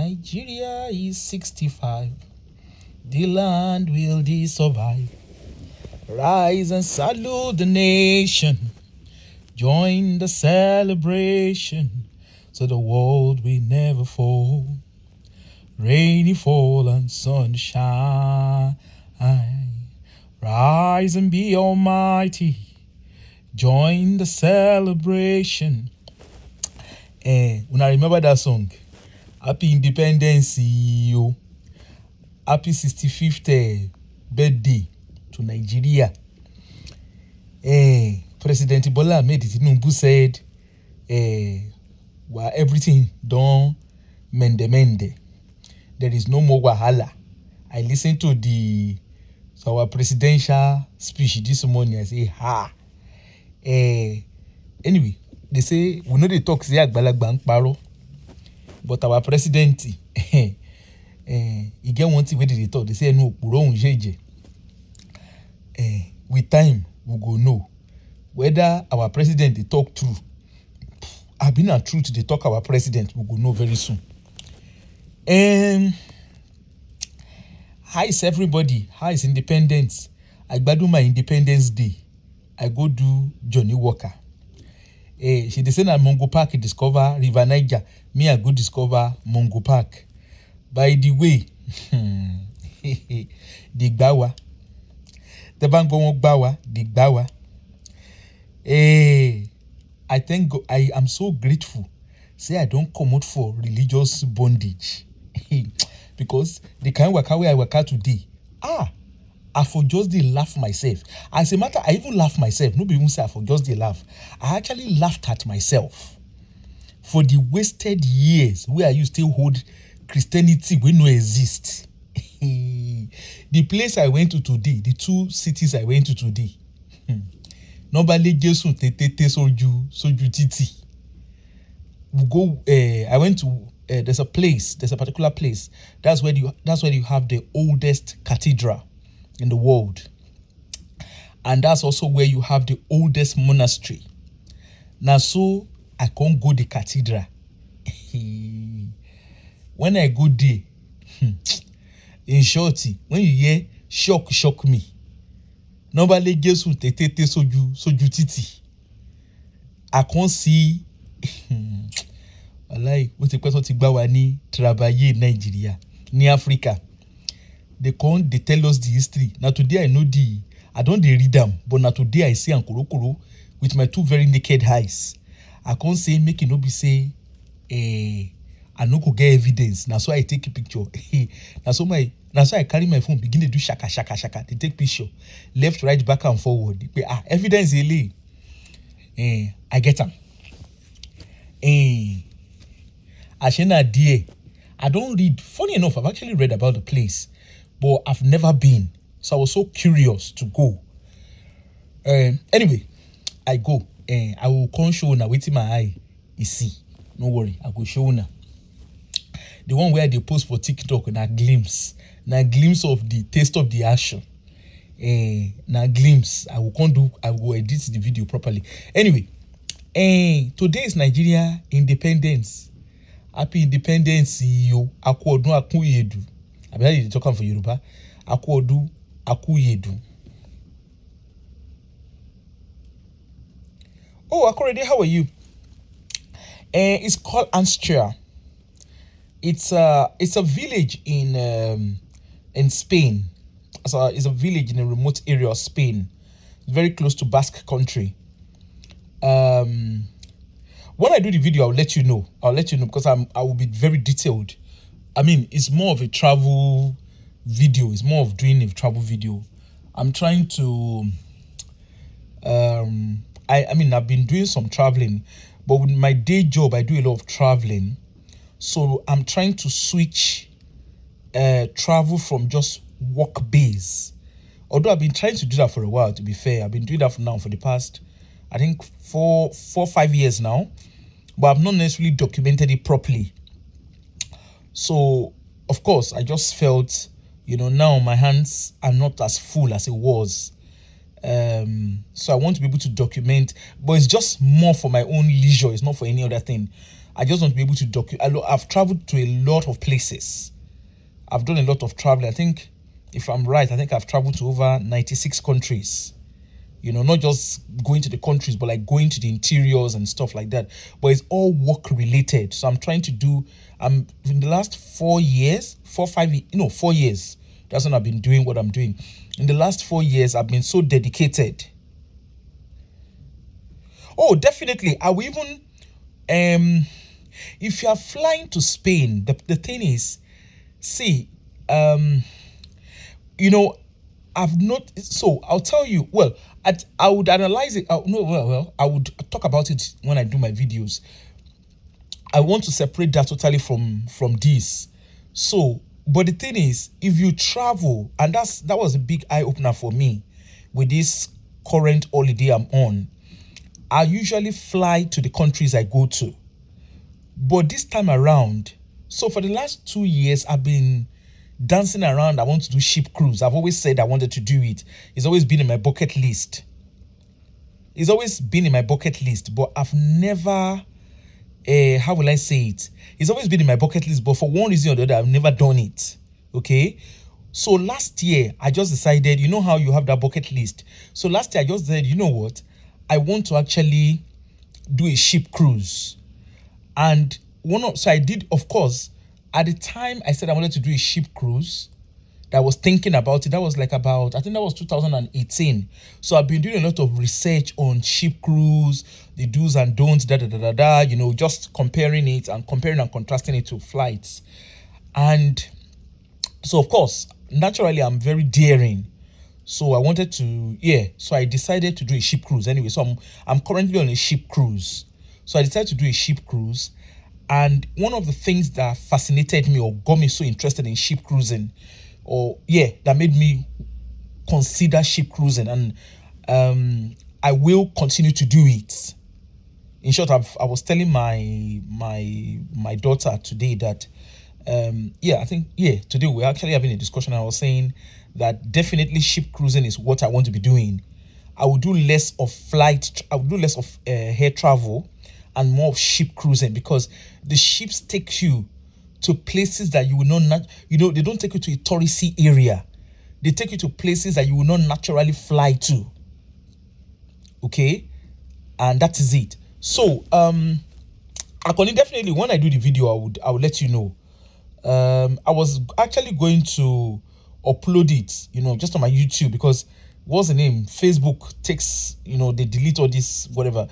Nigeria is 65. The land will survive. Rise and salute the nation. Join the celebration so the world will never fall. Rainy fall and sunshine. Rise and be almighty. Join the celebration. When I remember that song, Happy Independence, yo. Happy 65th birthday to Nigeria. President Bola Ahmed Tinubu said, while everything done mende. There is no more wahala. I listened to our presidential speech this morning. I say, anyway, they say we know they talk say agbalagba nparo, but our president, he get one thing where they talk. They say no opuro un jeje. With time we go know whether our president they talk true. I've been a truth they talk our president. We go know very soon. How is everybody? How is independence? I do my Independence Day. I go do Johnny Walker. She dey say na Mongo Park discover River Niger. Me I go discover Mongo Park. By the way, the Gbawa. The bank won't Gbawa. The Gbawa. I thank God. I am so grateful. Say I don't come out for religious bondage. Because the kind waka way I waka today, I for just dey laugh myself. As a matter, I even laugh myself. Nobody even say I for just dey laugh. I actually laughed at myself for the wasted years where I used to hold Christianity when no exist. The place I went to today, the two cities I went to today, nobody Jesu tete soju titi. We go. I went to. There's a particular place. That's where you have the oldest cathedral in the world, and that's also where you have the oldest monastery. Now, so I can't go the cathedral. When I go there, in shorty, when you hear shock me. Nobody gets to tete soju titi. I can't see. Like what the person ti gba wa ni travailler Nigeria, ni Africa. They tell us the history. Now today I don't read them, but now today I see Ankorokoro with my two very naked eyes. I can't say make it no be say I no go get evidence. Now so I take a picture. now so I carry my phone, begin to do shaka. They take picture. Left, right, back and forward. Evidence really. I get them. Ashena dear. I don't read. Funny enough, I've actually read about the place, but I've never been. So I was so curious to go. Anyway, I go. I will come show now. Waiting my eye. You see. No worry. I go show now. The one where they post for TikTok na glimpse of the taste of the action. Na glimpse. I will edit the video properly. Anyway, today is Nigeria independence. Happy Independence, yo. Akwodu akuyedu. I believe they talk for Yoruba. Akwodu akuyedu. Oh, Akorede, how are you? It's called Anstria. It's a village in Spain. So it's a village in a remote area of Spain, very close to Basque country. When I do the video, I'll let you know because I will be very detailed. I mean, it's more of a travel video. It's more of doing a travel video. I'm trying to. I've been doing some traveling, but with my day job, I do a lot of traveling. So I'm trying to switch travel from just work base. Although I've been trying to do that for a while, to be fair. I've been doing that for the past, I think 4-5 years now. But I've not necessarily documented it properly. So, of course, I just felt, now my hands are not as full as it was So I want to be able to document, but it's just more for my own leisure. It's not for any other thing. I just want to be able to document. I've traveled to a lot of places. I've done a lot of traveling. I think, if I'm right, I think I've traveled to over 96 countries. Not just going to the countries, but like going to the interiors and stuff like that. But it's all work related. So I'm trying to do, in the last 4 years, 4 years. That's when I've been doing what I'm doing. In the last 4 years, I've been so dedicated. Oh, definitely. I will even, if you are flying to Spain, the thing is, see, I've not. So I'll tell you. Well, I would analyze it. No, well, I would talk about it when I do my videos. I want to separate that totally from this. So, but the thing is, if you travel, and that was a big eye opener for me with this current holiday I'm on. I usually fly to the countries I go to, but this time around, so for the last 2 years, I've been dancing around. I want to do ship cruise. I've always said I wanted to do it. It's always been in my bucket list. But I've never, how will I say it? It's always been in my bucket list, but for one reason or the other, I've never done it. Okay? So last year, I just decided, you know how you have that bucket list? So last year, I just said, you know what? I want to actually do a ship cruise. And so I did, of course, at the time I said I wanted to do a ship cruise, that I was thinking about it, that was like about, I think that was 2018. So I've been doing a lot of research on ship cruise, the do's and don'ts, just comparing and contrasting it to flights. And so, of course, naturally, I'm very daring. So I wanted to, so I decided to do a ship cruise anyway. So I'm currently on a ship cruise. So I decided to do a ship cruise. And one of the things that fascinated me or got me so interested in ship cruising, that made me consider ship cruising, and I will continue to do it. In short, I was telling my daughter today that, today we're actually having a discussion. I was saying that definitely ship cruising is what I want to be doing. I will do less of air travel and more of ship cruising, because the ships take you to places that you will not, they don't take you to a touristy area. They take you to places that you will not naturally fly to. Okay? And that is it. So, definitely when I do the video, I would let you know. I was actually going to upload it, just on my YouTube, because what's the name? Facebook takes, they delete all this, whatever.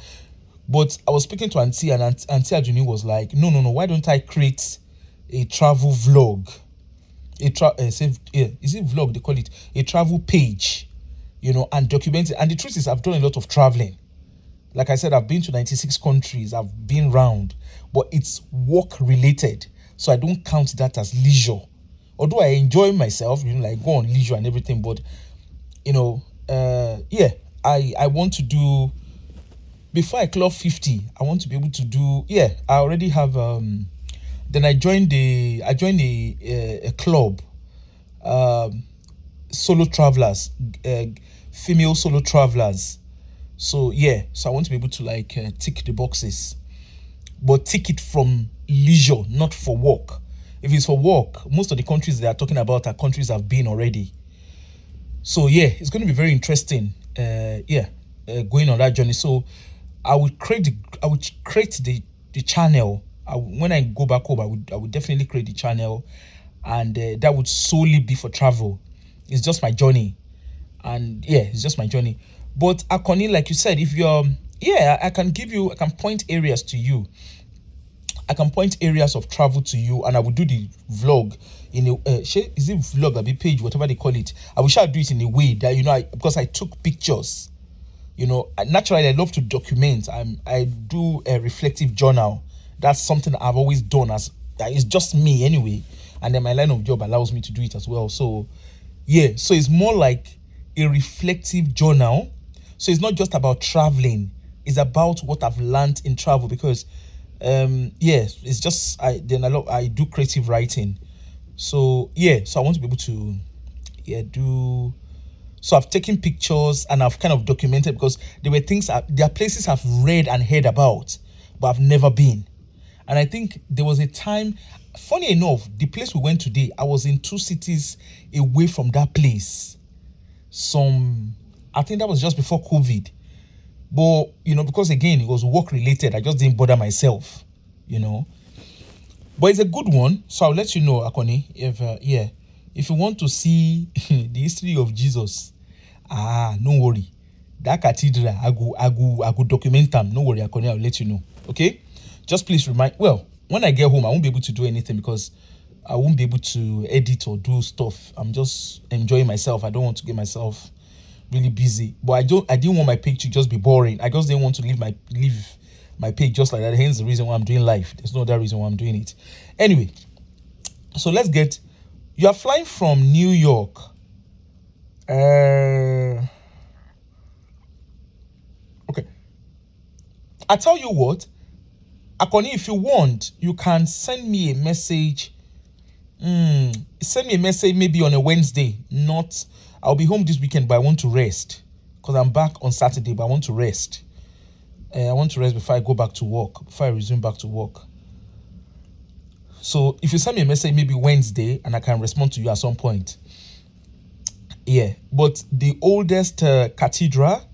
But I was speaking to Auntie, and Auntie Ajuni was like, no, why don't I create a travel vlog? Is it vlog they call it? A travel page, and document it. And the truth is, I've done a lot of traveling. Like I said, I've been to 96 countries. I've been round, but it's work related. So I don't count that as leisure. Although I enjoy myself, like go on leisure and everything. But, I want to do, before I clock 50, I want to be able to do, I already have, then I joined a club, solo travelers, female solo travelers. So, so I want to be able to tick the boxes, but tick it from leisure, not for work. If it's for work, most of the countries they are talking about are countries I've been already. So, it's going to be very interesting, going on that journey. So, I would create the channel. When I go back home, I would definitely create the channel, and that would solely be for travel. It's just my journey, and it's just my journey. But Akoni, like you said, if you're, I can point areas to you. I can point areas of travel to you, and I will do the vlog in a is it vlog or page, whatever they call it. I will do it in a way that because I took pictures. Naturally, I love to document. I do a reflective journal. That's something I've always done. It's just me anyway, and then my line of job allows me to do it as well. So, so it's more like a reflective journal. So it's not just about traveling. It's about what I've learned in travel, because, it's just I do creative writing. So, so I want to be able to, do So I've taken pictures and I've kind of documented, because there were things, there are places I've read and heard about, but I've never been. And I think there was a time, funny enough, the place we went today, I was in 2 cities away from that place. I think that was just before COVID. But, because again, it was work related, I just didn't bother myself, But it's a good one. So I'll let you know, Akoni, if you want to see the history of Jesus, no worry. That cathedral, I go document them. No worry, Akoni, I'll let you know. Okay? Just please remind. Well, when I get home, I won't be able to do anything because I won't be able to edit or do stuff. I'm just enjoying myself. I don't want to get myself really busy. But I didn't want my page to just be boring. I just didn't want to leave my page just like that. Hence the reason why I'm doing live. There's no other reason why I'm doing it. Anyway, so let's get. You are flying from New York. Okay. I tell you what, Akoni, if you want, you can send me a message. Send me a message maybe on a Wednesday. I'll be home this weekend, but I want to rest because I'm back on Saturday, but I want to rest. I want to rest before I go back to work, before I resume back to work. So if you send me a message maybe Wednesday and I can respond to you at some point. Yeah, but the oldest cathedral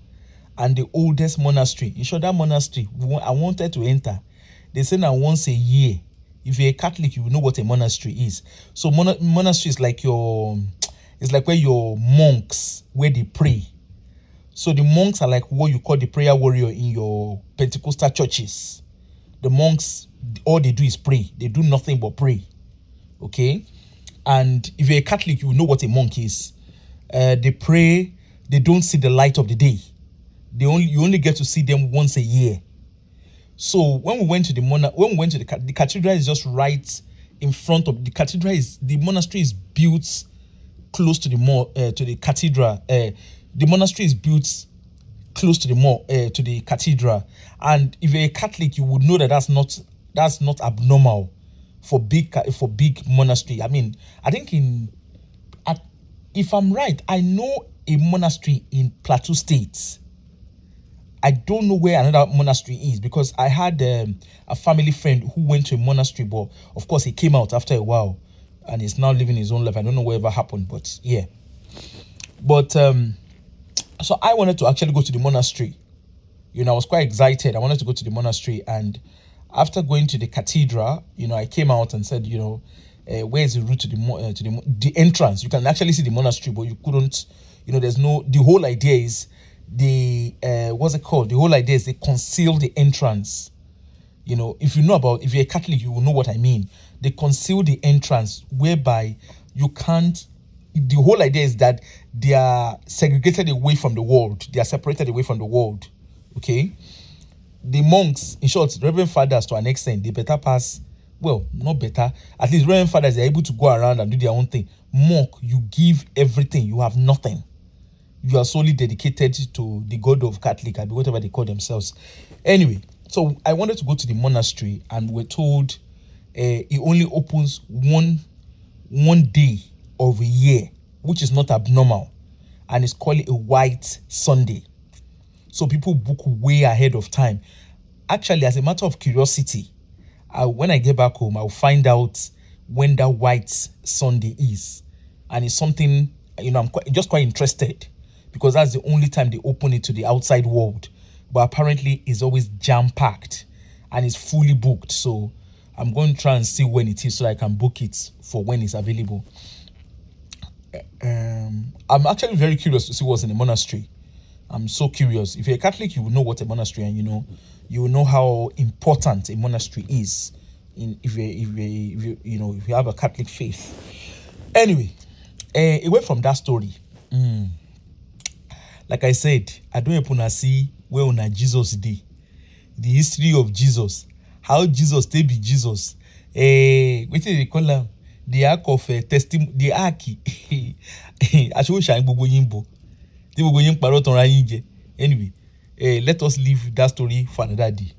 and the oldest monastery, you sure that monastery, I wanted to enter. They say now once a year. If you're a Catholic, you will know what a monastery is. So monastery is like it's like where your monks, where they pray. So the monks are like what you call the prayer warrior in your Pentecostal churches. The monks, all they do is pray. They do nothing but pray. Okay? And if you're a Catholic, you will know what a monk is. They pray. They don't see the light of the day. You only get to see them once a year. So when we went to the cathedral is just right in front of the cathedral. The monastery is built close to the cathedral. The monastery is built close to the cathedral. And if you're a Catholic, you would know that that's not abnormal for big monastery. I mean, I think if I'm right, I know a monastery in Plateau State. I don't know where another monastery is because I had a family friend who went to a monastery, but of course he came out after a while and is now living his own life. I don't know whatever happened, but yeah. But so I wanted to actually go to the monastery. I was quite excited. I wanted to go to the monastery, and after going to the cathedral, I came out and said, where is the route to the entrance? You can actually see the monastery, but you couldn't. There's no. The whole idea is what's it called? The whole idea is they conceal the entrance. If you're a Catholic, you will know what I mean. They conceal the entrance whereby you can't. The whole idea is that they are segregated away from the world. They are separated away from the world. Okay? The monks, in short, Reverend Fathers to an extent, they better pass. Well, not better. At least Reverend Fathers are able to go around and do their own thing. Monk, you give everything. You have nothing. You are solely dedicated to the God of Catholic, whatever they call themselves. Anyway, so I wanted to go to the monastery, and we're told it only opens one day of a year, which is not abnormal, and it's called a White Sunday. So people book way ahead of time. Actually, as a matter of curiosity, when I get back home, I'll find out when that White Sunday is, and it's something I'm quite interested. Because that's the only time they open it to the outside world. But apparently it's always jam-packed and it's fully booked. So I'm going to try and see when it is so I can book it for when it's available. I'm actually very curious to see what's in the monastery. I'm so curious. If you're a Catholic, you will know what a monastery, and you will know how important a monastery is if you have a Catholic faith. Anyway, away from that story. Like I said, I don't even see where on Jesus did. The history of Jesus. How Jesus they be Jesus. What do they call them? The ark of testimony. The ark. I should shine gbogbo yimbo. The gbogbo yim parot on rainje. Anyway, let us leave that story for another day.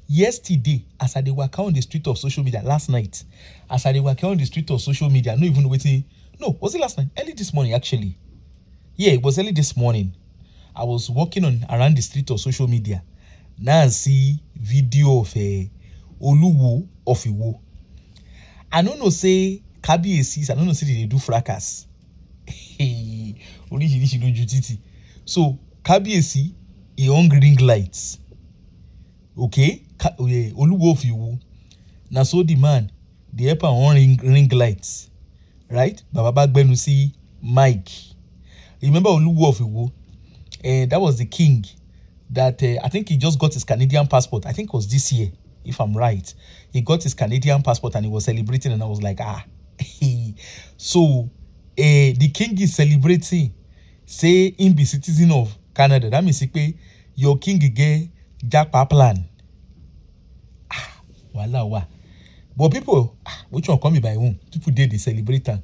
Yesterday, as I dey waka on the street of social media, last night, as I dey waka on the street of social media, no even waiting. No, was it last night? Early this morning, actually. Yeah, it was early this morning. I was walking on around the street of social media. Now I see video of Oluwo of Iwo. I don't know say Kabiyesi, I don't know say they do fracas. Oríṣiríṣi lójú títì. So Kabiyesi, he on ring lights. Okay, Oluwo of Iwo. Na so the man, the helper on ring lights. Right? Baba Bagbenu see Mike. Remember Oluwo of Iwo? That was the king that I think he just got his Canadian passport. I think it was this year, if I'm right. He got his Canadian passport and he was celebrating, and I was like, ah. So the king is celebrating, say him be citizen of Canada. That means your king get jackpot plan. Wala wa. But people, which one come by whom? People did they celebrate and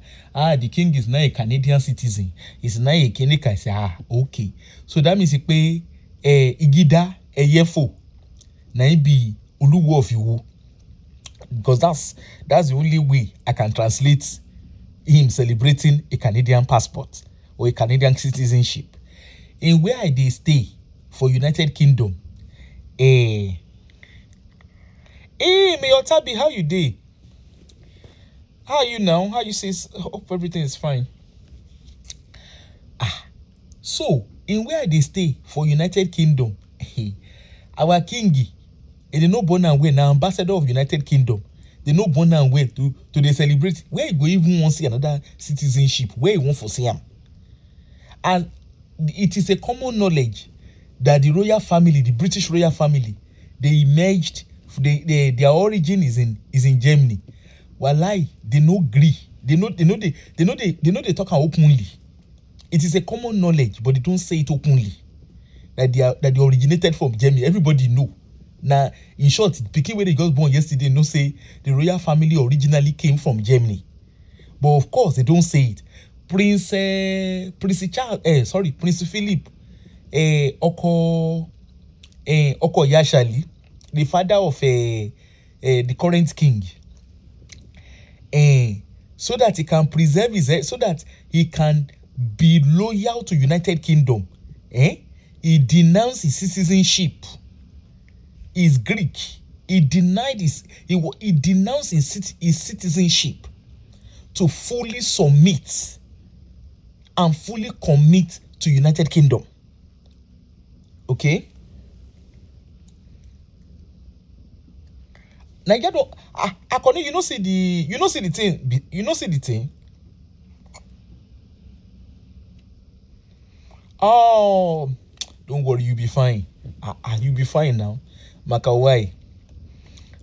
the king is now a Canadian citizen. He's now a Canadian. I say, okay. So that means Igida Eyefo na be Oluwo of Iwo. Because that's the only way I can translate him celebrating a Canadian passport or a Canadian citizenship. In where I dey stay for United Kingdom, Hey, Mayor Tabi, how you dey? How are you now? How you say? Hope everything is fine. So in where they stay for United Kingdom, our king, they no born and way now ambassador of United Kingdom. They no born and way to they celebrate. Where you go even want to see another citizenship? Where you want for see him? And it is a common knowledge that the royal family, the British royal family, they emerged. Their origin is in Germany. Walai, they no agree. They know they talk openly. It is a common knowledge, but they don't say it openly. That they originated from Germany. Everybody know. Now, in short, picking where they got born yesterday, no say the royal family originally came from Germany. But of course, they don't say it. Prince Philip, Oko Yashali, the father of the current king, so that he can preserve his head, so that he can be loyal to United Kingdom. He denounced his citizenship. He's Greek. He denounced his citizenship to fully submit and fully commit to United Kingdom. Okay? Nigeria don't according you know see the thing. Oh, don't worry, you'll be fine. You'll be fine now. Makawai.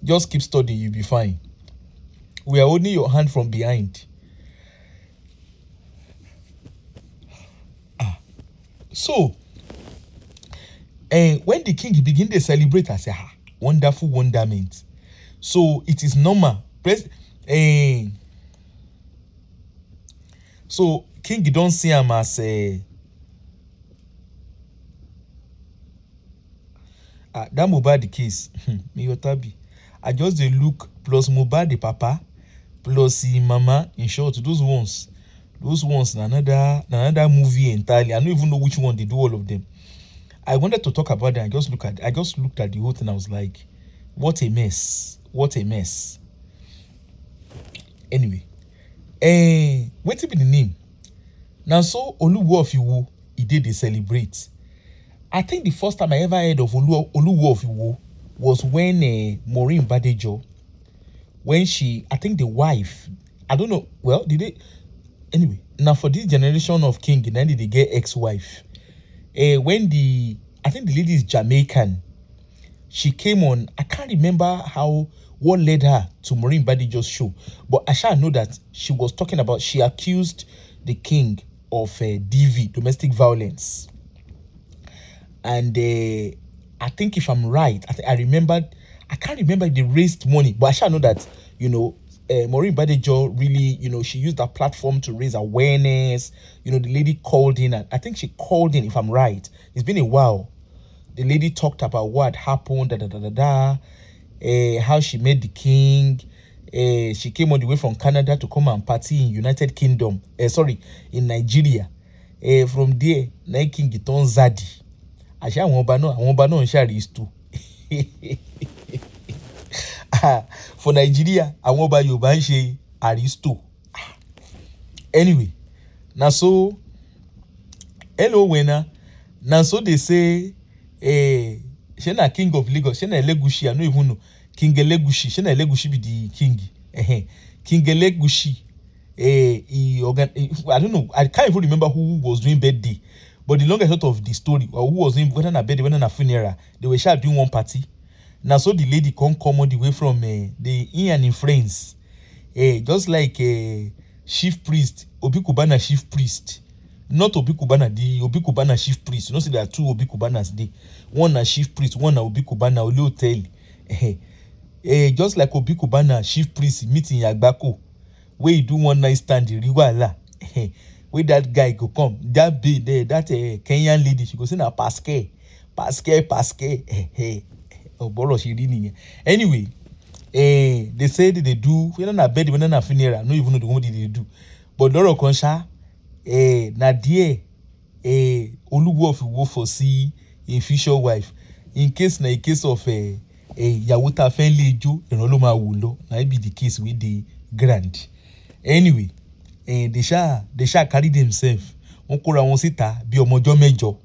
Just keep studying, you'll be fine. We are holding your hand from behind. So, when the king begin to celebrate, I say, wonderful wonderment. So it is normal. So king don't see him as that Mohbad the case. Mayor Tabi. I just dey look plus Mohbad the papa plus the mama. In short, those ones na another movie entirely. I don't even know which one they do all of them. I wanted to talk about them. I just looked at the whole thing. I was like, what a mess. What a mess. Anyway, what be the name? Now, so Oluwo of Iwo, he did they celebrate. I think the first time I ever heard of Oluwo of Iwo was when Maureen Badejo, when I think the wife, I don't know, well, did they? Anyway, now for this generation of king, then did they get ex-wife? When I think the lady is Jamaican, she came on, I can't remember what led her to Maureen Badejo's show, but I shall know that she was talking about, she accused the king of DV, domestic violence. And I think if I'm right, I can't remember if they raised money, but I shall know that, Maureen Badejo really, she used that platform to raise awareness. The lady called in, and I think she called in, if I'm right. It's been a while. The lady talked about what happened, how she met the king, She came all the way from Canada to come and party in United Kingdom. In Nigeria. From there, na king turn Zadi. Àṣé àwọn ọba náà ń ṣàrísítò. For Nigeria, àwọn ọba Yorùbá ń ṣe aristo. Anyway, na so hello winner. Now so they say she na king of Lagos, she na Elegushi, I don't even know. King Elegushi, she na Elegushi be the king. King Elegushi. I don't know. I can't even remember who was doing birthday. But the longest short of the story, or who was doing whether na birthday, whether na funeral, they were sure doing one party. Now so the lady come all the way from the Ian in France. Just like chief priest, Obi Kubana chief priest. Not Obi Kubana, the Obi Kubana chief priest. You know, see there are two Obi Kubanas there. One na chief priest, one na Obi Kubana, Oli Hotel. Just like Obi Kubana chief priest meeting Yagbako, where you do one night stand in Riwala. Where that guy go come, that be there, that Kenyan lady, she go say na Pasque. Oh, boro she really. Anyway, they said they do when na bed, when na funeral, no even know the one they do. But Loro Konsha, na dear, Oluwo of Iwo for see a future wife. In case of Yawuta Fenley Jo, and Oloma Wulo, na be the case with the grand. Anyway, they shall carry themselves. Onkora won sita bi omojo mejo.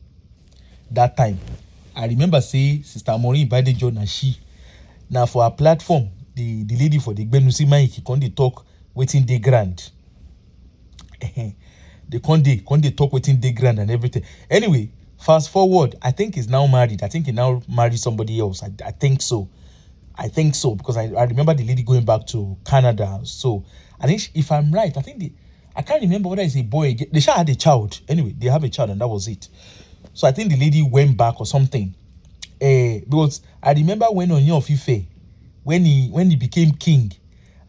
That time, I remember say Sister Maureen invited John and she. Now for our platform, the lady for the Gbenusi Mike con dey talk waiting dey grand. They con dey talk waiting dey grand and everything. Anyway, fast forward, I think he's now married. I think he now married somebody else. I think so. Because I remember the lady going back to Canada. So I think if I'm right, I can't remember whether it's a boy. They should had a child. Anyway, they have a child and that was it. So I think the lady went back or something. Because I remember when Oni of Ife, when he became king,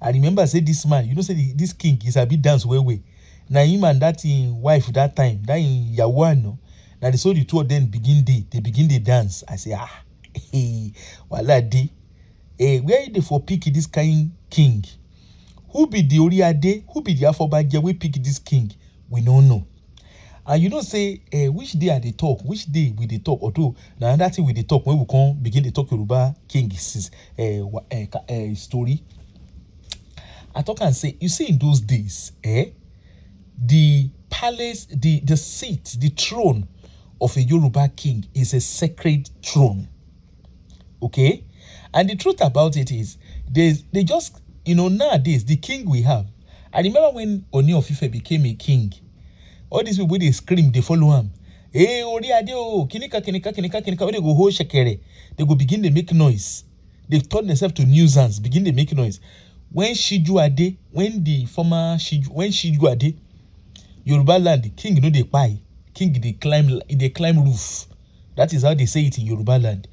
I remember I said this man, you know, say this king is a bit dance way. Now him and that in wife that time, that in Yawano. Now they saw the two of them begin the dance. I say, wala di. Where they for pick this kind king? Who be the Oriade? Who be the Afobaje? We pick this king? We don't know. And you know, say, which day are they talk? Which day will they talk? Although, now that thing will they talk when we come begin to talk Yoruba king's story. I talk and say, you see, in those days, the palace, the seat, the throne of a Yoruba king is a sacred throne. Okay? And the truth about it is, they just, nowadays, the king we have, I remember when Oni of Ife became a king, all these people, they scream, they follow him. Hey, Oriade, kinika, when they go hold shekere, they go begin to make noise. They turn themselves to nuisance, begin to make noise. When Shiju Ade, when Shiju Ade, Yoruba land, the king they pie, king they climb roof. That is how they say it in Yoruba land.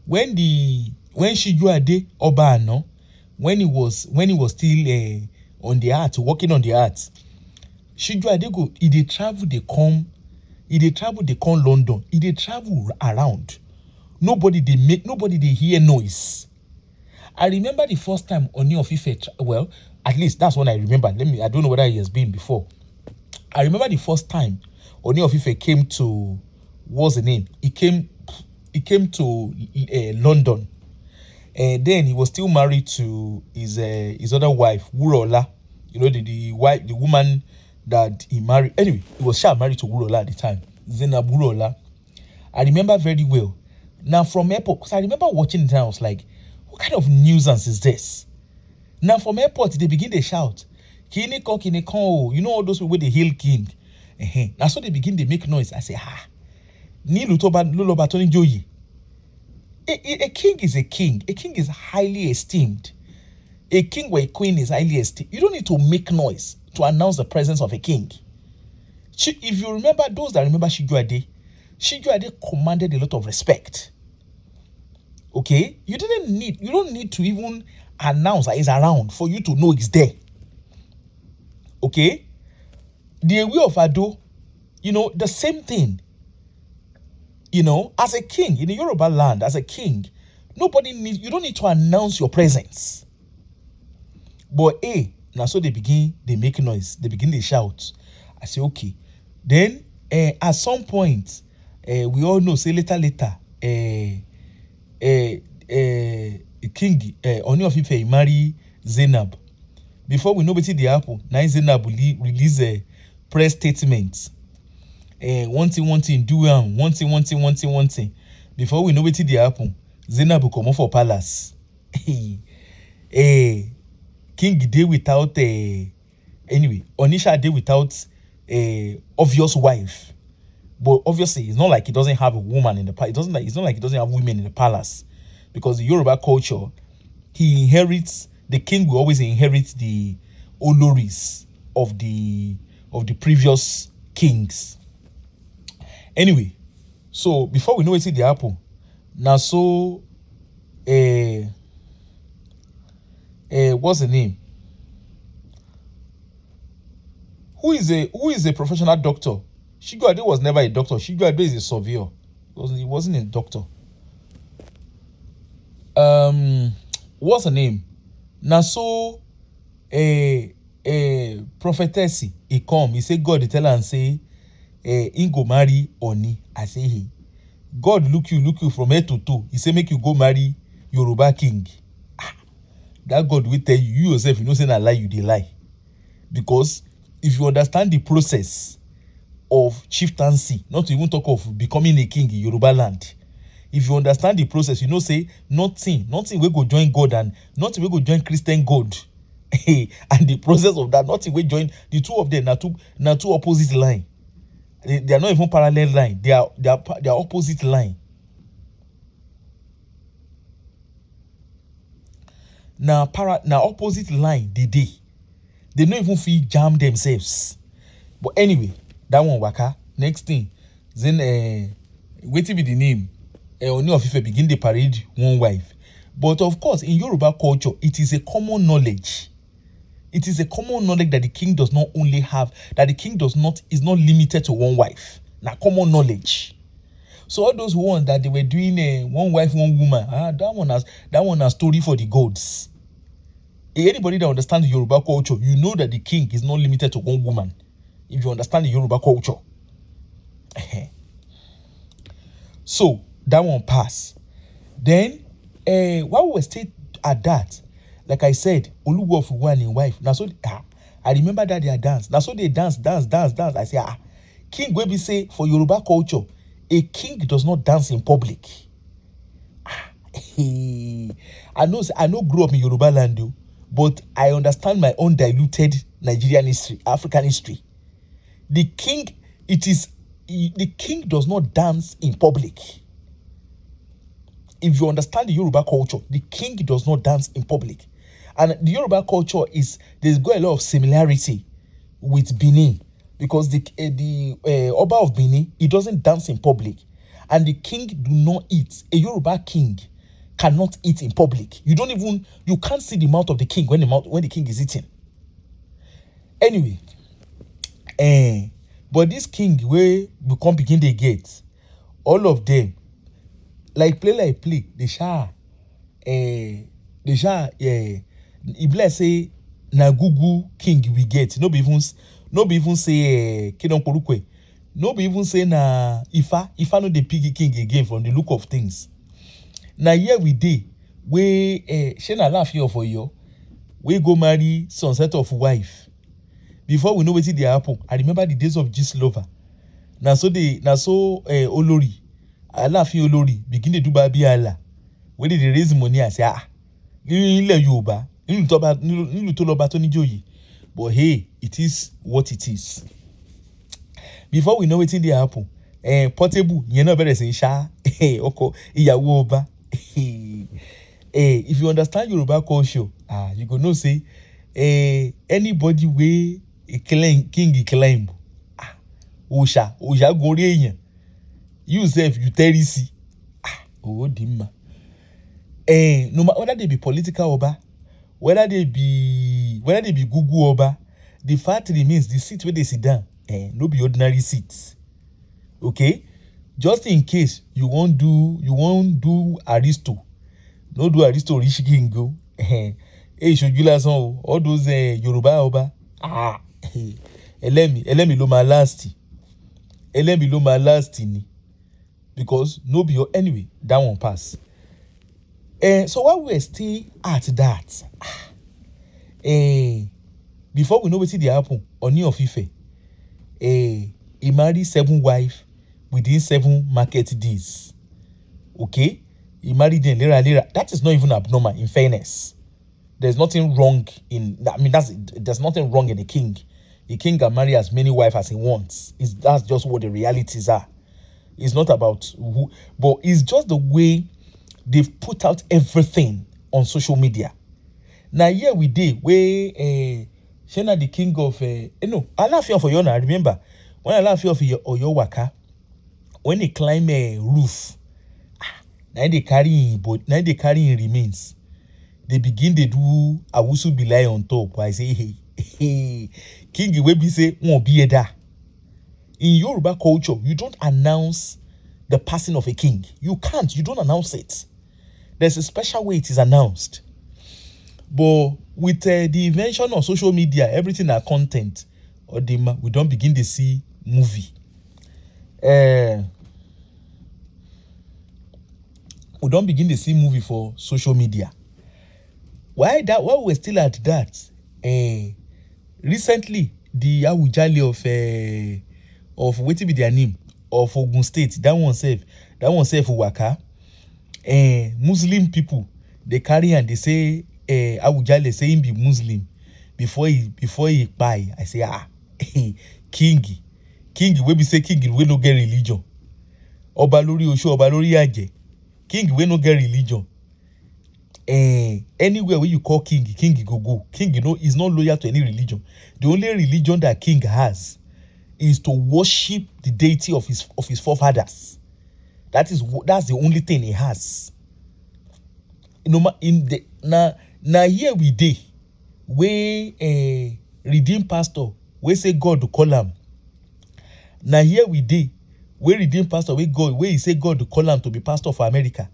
When Shiju Ade Oba no, when he was still on the art, working on the art, Shiju Ade go, they travel, they come London, they travel around. Nobody they hear noise. I remember the first time Oni of Ife, well, at least that's what I remember. I don't know whether he has been before. I remember the first time Oni of Ife came to, what's the name? He came to London. And then he was still married to his other wife, Wurola. You know, the woman that he married. Anyway, he was married to Wurola at the time. Zainab Wurola. I remember very well. Now from airport, because I remember watching it and I was like, what kind of nuisance is this? Now from airport, they begin to shout, Kiniko, you know all those people with the hill king. Now so they begin to make noise. I say, Ni Lutoba Tony Joyi. A king is a king. A king is highly esteemed. A king or a queen is highly esteemed. You don't need to make noise to announce the presence of a king. If you remember, those that remember Shiju Ade commanded a lot of respect. Okay? You don't need to even announce that he's around for you to know he's there. Okay? The Ewe of Ado, the same thing. As a king in the Yoruba land, as a king, you don't need to announce your presence. But now so they make noise, they begin they shout. I say okay. Then at some point, we all know say later, King Oni of Ife marry Zainab. Before we know wetin dey happen, na Zainab release a press statement. One thing, do one thing. Before we know wetin dey happen, Zainab go comot for palace. King dey without anyway, Onisha dey without obvious wife. But obviously, it's not like he doesn't have a woman in the palace. It's not like he doesn't have women in the palace. Because the Yoruba culture, the king will always inherit the oloris of the previous kings. Anyway, so before we know wetin dey happen, now so what's the name? Who is a professional doctor? Shigoade was never a doctor. Shigoade is a surveyor. He wasn't a doctor. What's her name? Now so prophetess he come, he say God he tell her and say he go marry Oni. I say he. God look you from head to toe. He say make you go marry Yoruba king. That God will tell you yourself, you know say na lie, you dey lie. Because if you understand the process of chieftaincy, not to even talk of becoming a king in Yoruba land, if you understand the process, you know say nothing wey go join God and nothing wey go join Christian God. And the process of that, nothing wey join the two of them, na two opposite line. They are not even parallel line. They are opposite line. Now opposite line they don't even feel jam themselves. But anyway, that one waka. Next thing, then wetin be the name? Oni of Ife begin the parade one wife. But of course, in Yoruba culture, it is a common knowledge. It is a common knowledge that the king does not only have, that the king is not limited to one wife. Now common knowledge. So all those ones that they were doing one wife, one woman, that one has story for the gods. Anybody that understands the Yoruba culture, you know that the king is not limited to one woman. If you understand the Yoruba culture. So that one pass. Then while we were still at that, like I said, Oluwo of Iwo and his wife. Now so I remember that they dance. Now so they dance. I say king wey be say for Yoruba culture, a king does not dance in public. I know grew up in Yoruba land though, but I understand my own diluted Nigerian history, African history. The king does not dance in public. If you understand the Yoruba culture, the king does not dance in public. And the Yoruba culture there's got a lot of similarity with Benin, because the Oba of Benin, he doesn't dance in public. And the king do not eat. A Yoruba king cannot eat in public. You can't see the mouth of the king when the king is eating. Anyway, but this king we come begin the gate, all of them like play if let's say na Gugu king we get, no be even say Kidon Porukwe, no be even say na Ifa no dey pick king again from the look of things. Na here we dey we Shena laugh here for you, we go marry sunset of wife. Before we know wetin dey happen, I remember the days of Gistlover. Na so Olori Alaafin Olori begin dey do babi ala, wey dey raise money and say ilẹ̀ Yorùbá nílùú tó lọ́ba tó níjòyè. But hey, it is what it is. Before we know wetin dey happen, Portable yẹn náà bẹ̀rẹ̀ sí ṣá ọkọ ìyàwó ọba. If you understand Yoruba culture, you go know say anybody wey king climb, òòṣà gun orí èèyàn, you sef you terisi. Oh dimma. No matter whether they be political oba, whether they be Gugu oba, the fact remains the seat where they sit down, no be ordinary seats. Okay, just in case you won't do Aristo, no do Aristo rich king go. ìṣojú lásán o, all those Yorùbá ọba ẹlẹ́mìí ló máa last, ẹlẹ́mìí ló máa last ni, because no be anyway that one pass. So while we were still at that, before we know wetin dey happen, Oni of Ife, he marry 7 wives within 7 market days. Okay, he married them later. That is not even abnormal. In fairness, there's nothing wrong in. I mean, there's nothing wrong in a king. A king can marry as many wives as he wants. That's just what the realities are. It's not about who, but it's just the way they've put out everything on social media. Now here we did where Shena the king of no, Alaafin of Oyo. I remember when Alaafin of Oyo waka, when he climb a roof, now they carry remains. They begin to do awusu bilai on top. I say, hey, king wey be say won't be there. In Yoruba culture, you don't announce the passing of a king. You can't. You don't announce it. There's a special way it is announced. But with the invention of social media, everything are content, or we don't begin to see movie. We don't begin to see movie for social media. While we're still at that, recently the Awujale of what be their name of Ogun State, that one self waka. Muslim people, they carry and they say Awujale say him be Muslim before he buy. I say king wey be say king wey no get religion. Oba lori Osho, Oba lori Aje. King wey no get religion. Anywhere where you call king go. King, is not loyal to any religion. The only religion that king has is to worship the deity of his forefathers. That's the only thing he has. In the now here we dey where redeemed pastor we say God to call him. Now here we dey where redeemed pastor where he say God to call him to be pastor for America.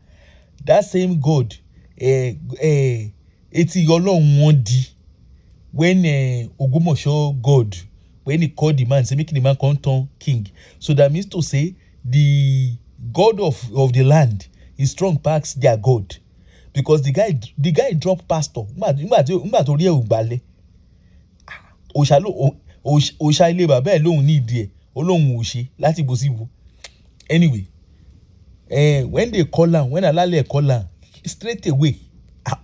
That same God eti Ọlọ́run wọn di when Ogumosho God, when he called the man, say make the man come turn king. So that means to say the God of the land is strong past their God, because the guy drop pastor. Òṣà ilé bàbá ẹ̀ lóhun ní ìdí ẹ̀ olóhun ò ṣe láti bó sí wo. Anyway, when they call am, when Alale call am, straight away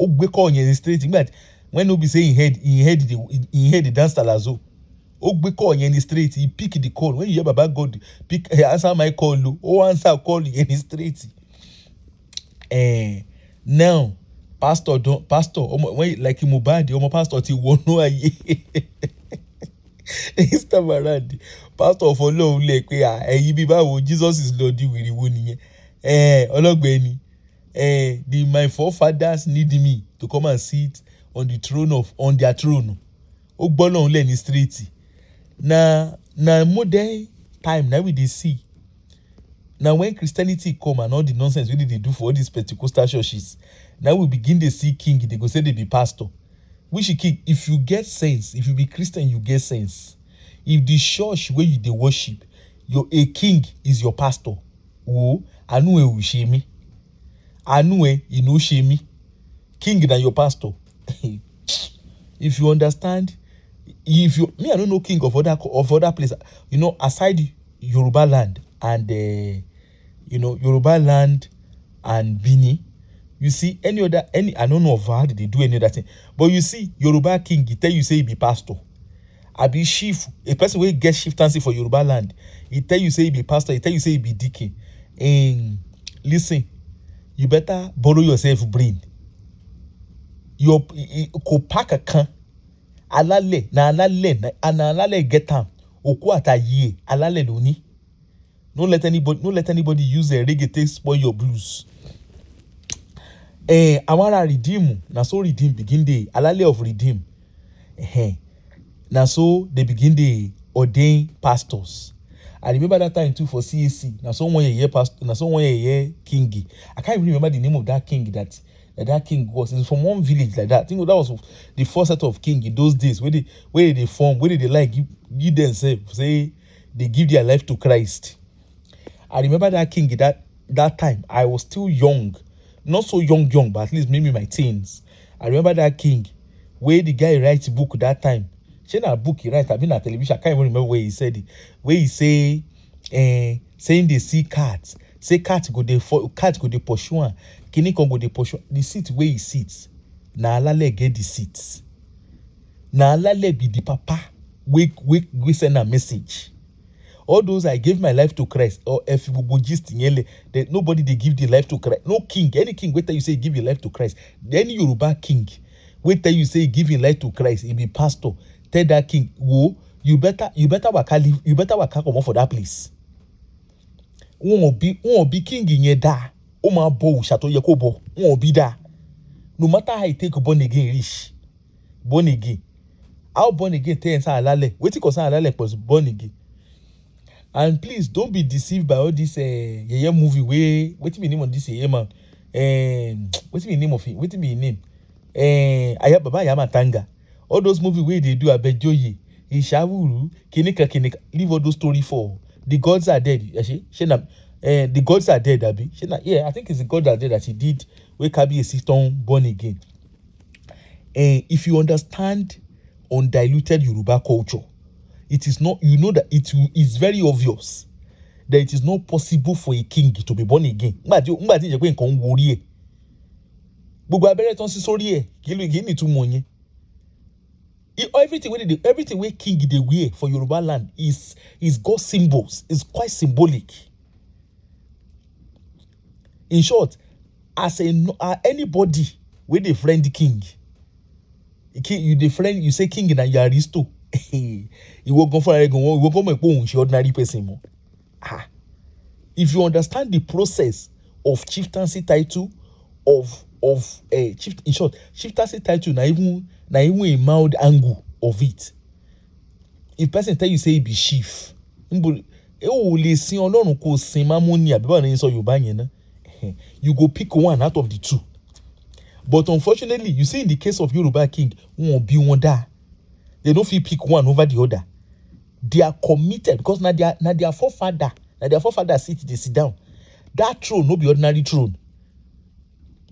ó gbé call yẹn straight. When no be say he heard the dance talazo, ó gbé call yẹn straight. He pick the call. When you hear Baba God pick answer my call, ó answer call yẹn straight. Now pastor when like Mohbad, pastor ti wọnú ayé. This time around, pastor for long like ẹ̀yin bí báwo, Jesus is Lord wìrì wo nìyẹn. Ọlọ́gbẹ́ni, my forefathers need me to come and sit on their throne. Ó gbọ́ lọ́hùn lẹ́ni straight. Na modern time now we dey see. Now when Christianity come and all the nonsense wey they do for all these Pentecostal churches, now we begin to see king, they go say they be pastor. Which king? If you get sense, if you be Christian, you get sense. If the church where you dey worship, a king is your pastor. Oh, anu e shame me. Anu e no shame me. King than your pastor. If you understand, I don't know king of other places. Aside Yoruba land and Yoruba land and Bini, you see I don't know of how they do any other thing, but you see Yoruba king, he tell you say he be pastor. I be chief, a person will get chieftaincy for Yoruba land. He tell you say he be pastor, he tell you say he be deacon. And listen, you better borrow yourself brain. Your kopaka kan alale na alale get am oku ataye alale loni. Don't let anybody use a reggae to spoil your blues. Awara redeem, na so redeem begin dey alale of redeem. Na so they begin dey ordain pastors. I remember that time too for CAC. Now someone a year pastor, now someone a year king. I can't even remember the name of that king that king was. It's from one village like that. I think that was the first set of king in those days. Where they form, where they like give themselves, say they give their life to Christ. I remember that king that time. I was still young, not so young, but at least maybe my teens. I remember that king, where the guy writes book that time. She na book he write. I've been on television. I can't even remember where he said it. Where he say, saying they see cats. Say cat go dey pursue am. Kini kon go dey pursue the seat where he sits. Na alale get the seats. Na alale be the papa. We send a message. All those I gave my life to Christ, or if you go gist that nobody they give the life to Christ. No king, any king wait till you say give your life to Christ. Any Yoruba king, wait till you say give your life to Christ. He be pastor. Tell that king, whoa, you better waka leave, you better waka come for that place. Won't be king in your da. O ma bo shato yakobo. Won't be da. No matter how you take born again rich. Born again. How born again tell inside alale. Wait till concern alale was born again. And please don't be deceived by all this movie where what's the name of this man? What's the name of it? What's the name? Baba Yamatanga. All those movies where they do Abejoye, Ishavuru, Kinika, leave all those stories for the gods are dead. The gods are dead, Abi. Yeah, I think it's the gods are dead that he did where Kabi a system born again. If you understand undiluted Yoruba culture, it is not, you know that it is very obvious that it is not possible for a king to be born again. Everything where king they wear for Yoruba land is God's symbols. It's quite symbolic. In short, as anybody with a friend king, you say king in a yaristo. You will go for ordinary person. If you understand the process of chieftaincy title chief, in short, chieftaincy title na even a mild angle of it. If person tell you say he be chief, you go pick one out of the two. But unfortunately, you see in the case of Yoruba king, won't be one da. They don't feel pick one over the other. They are committed because now their forefather, they sit down. That throne no be ordinary throne.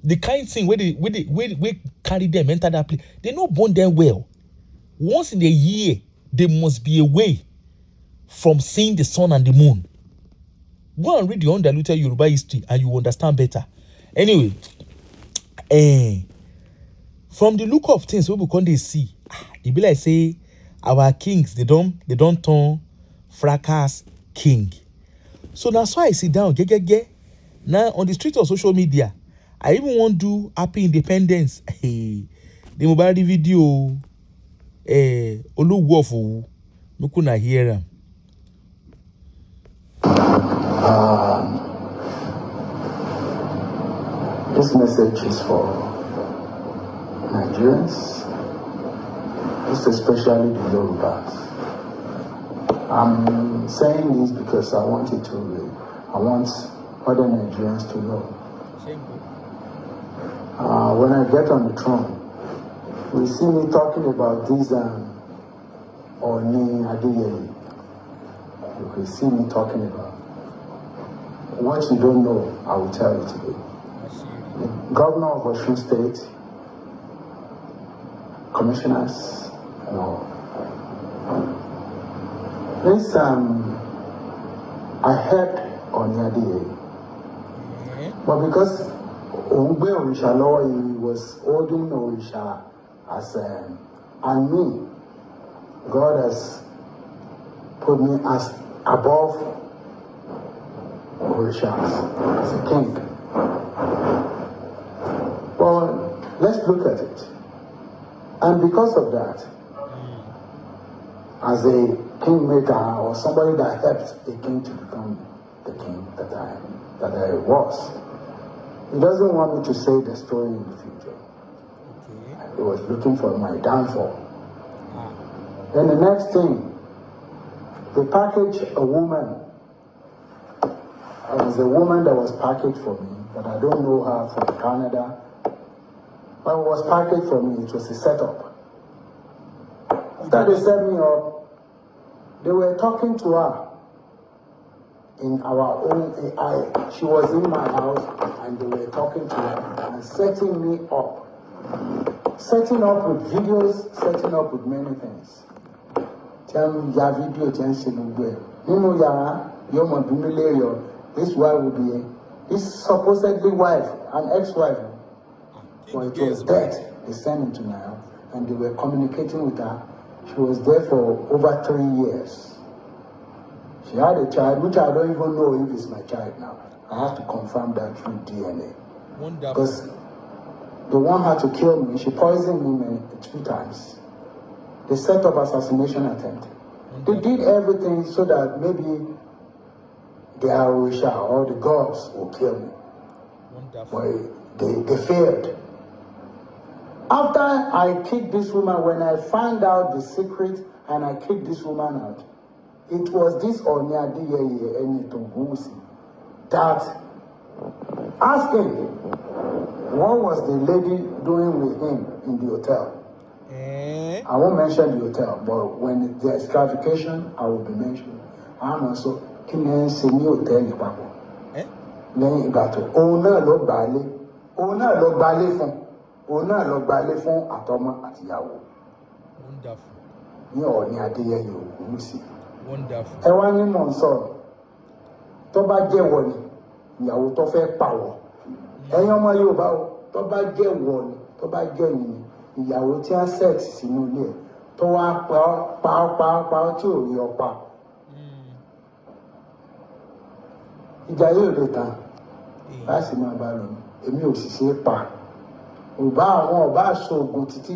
The kind thing where they carry them enter that place, they not born them well. Once in a year, they must be away from seeing the sun and the moon. Go and read the undiluted Yoruba history and you understand better. Anyway, from the look of things we can they see. It be like say our kings they don't turn fracas king. So that's why I sit down now on the street of social media. I even want to do happy independence. The mobile video Oluwo of Iwo. You couldn't hear him. This message is for Nigerians, most especially the Yorubas. I'm saying this because I want other Nigerians to know. When I get on the throne, we see me talking about this Oni of Ife. You can see me talking about. What you don't know, I will tell you today. The governor of Osun State, commissioners, and all. This, I heard Oni of Ife, but because Ongbe Orisha law, he was holding Orisha as and me, God has put me as above Orishas, as a king. Well, let's look at it. And because of that, as a kingmaker or somebody that helped a king to become the king that I was, he doesn't want me to say the story in the future. Okay. He was looking for my downfall. Then the next thing, They packaged a woman. It was a woman that was packaged for me, but I don't know her from Canada. When it was packaged for me, it was a setup. After they set me up, they were talking to her in our own AI. She was in my house and they were talking to her and setting me up. Setting up with videos, setting up with many things. Tell me your video, Nino Yara, Yoma Bimilerio, this wife will be this supposedly wife, an ex-wife. But it was dead. They sent him to now and they were communicating with her. She was there for over 3 years. She had a child, which I don't even know if it's my child now. I have to confirm that through DNA. Wonderful. Because they want her to kill me. She poisoned me 2 times. They set up assassination attempt. Wonderful. They did everything so that maybe the Arusha or the gods will kill me. Wonderful. But they failed. After I kicked this woman, when I found out the secret and I kicked this woman out, it was this Oni of Ife that asked him, what was the lady doing with him in the hotel? I won't mention the hotel, but when there's clarification, I will be mentioning. I'm also can say new hotel in Papa. Then got to owner log ballet, owner log ballet fun atoma àtìyàwó. Wonderful. Ní Oni of Ife. Wonderful. Ẹ wá ní mò ń sọ̀rọ̀. Tó bá jẹ́ wọ ni ìyàwó tó fẹ́ pa wọ. Ẹ̀yin ọmọ Yorùbá o, tó bá jẹ́ wọ ni, tó bá jẹ́ yìí ni ìyàwó tí a set sínú ilé ẹ̀ tó wá pa tí ò rí ọpa. Ìjà yóò lè tán. Láti máa bá lọ. Èmi ò sì ṣe é pa. Ọba aṣoògùn títí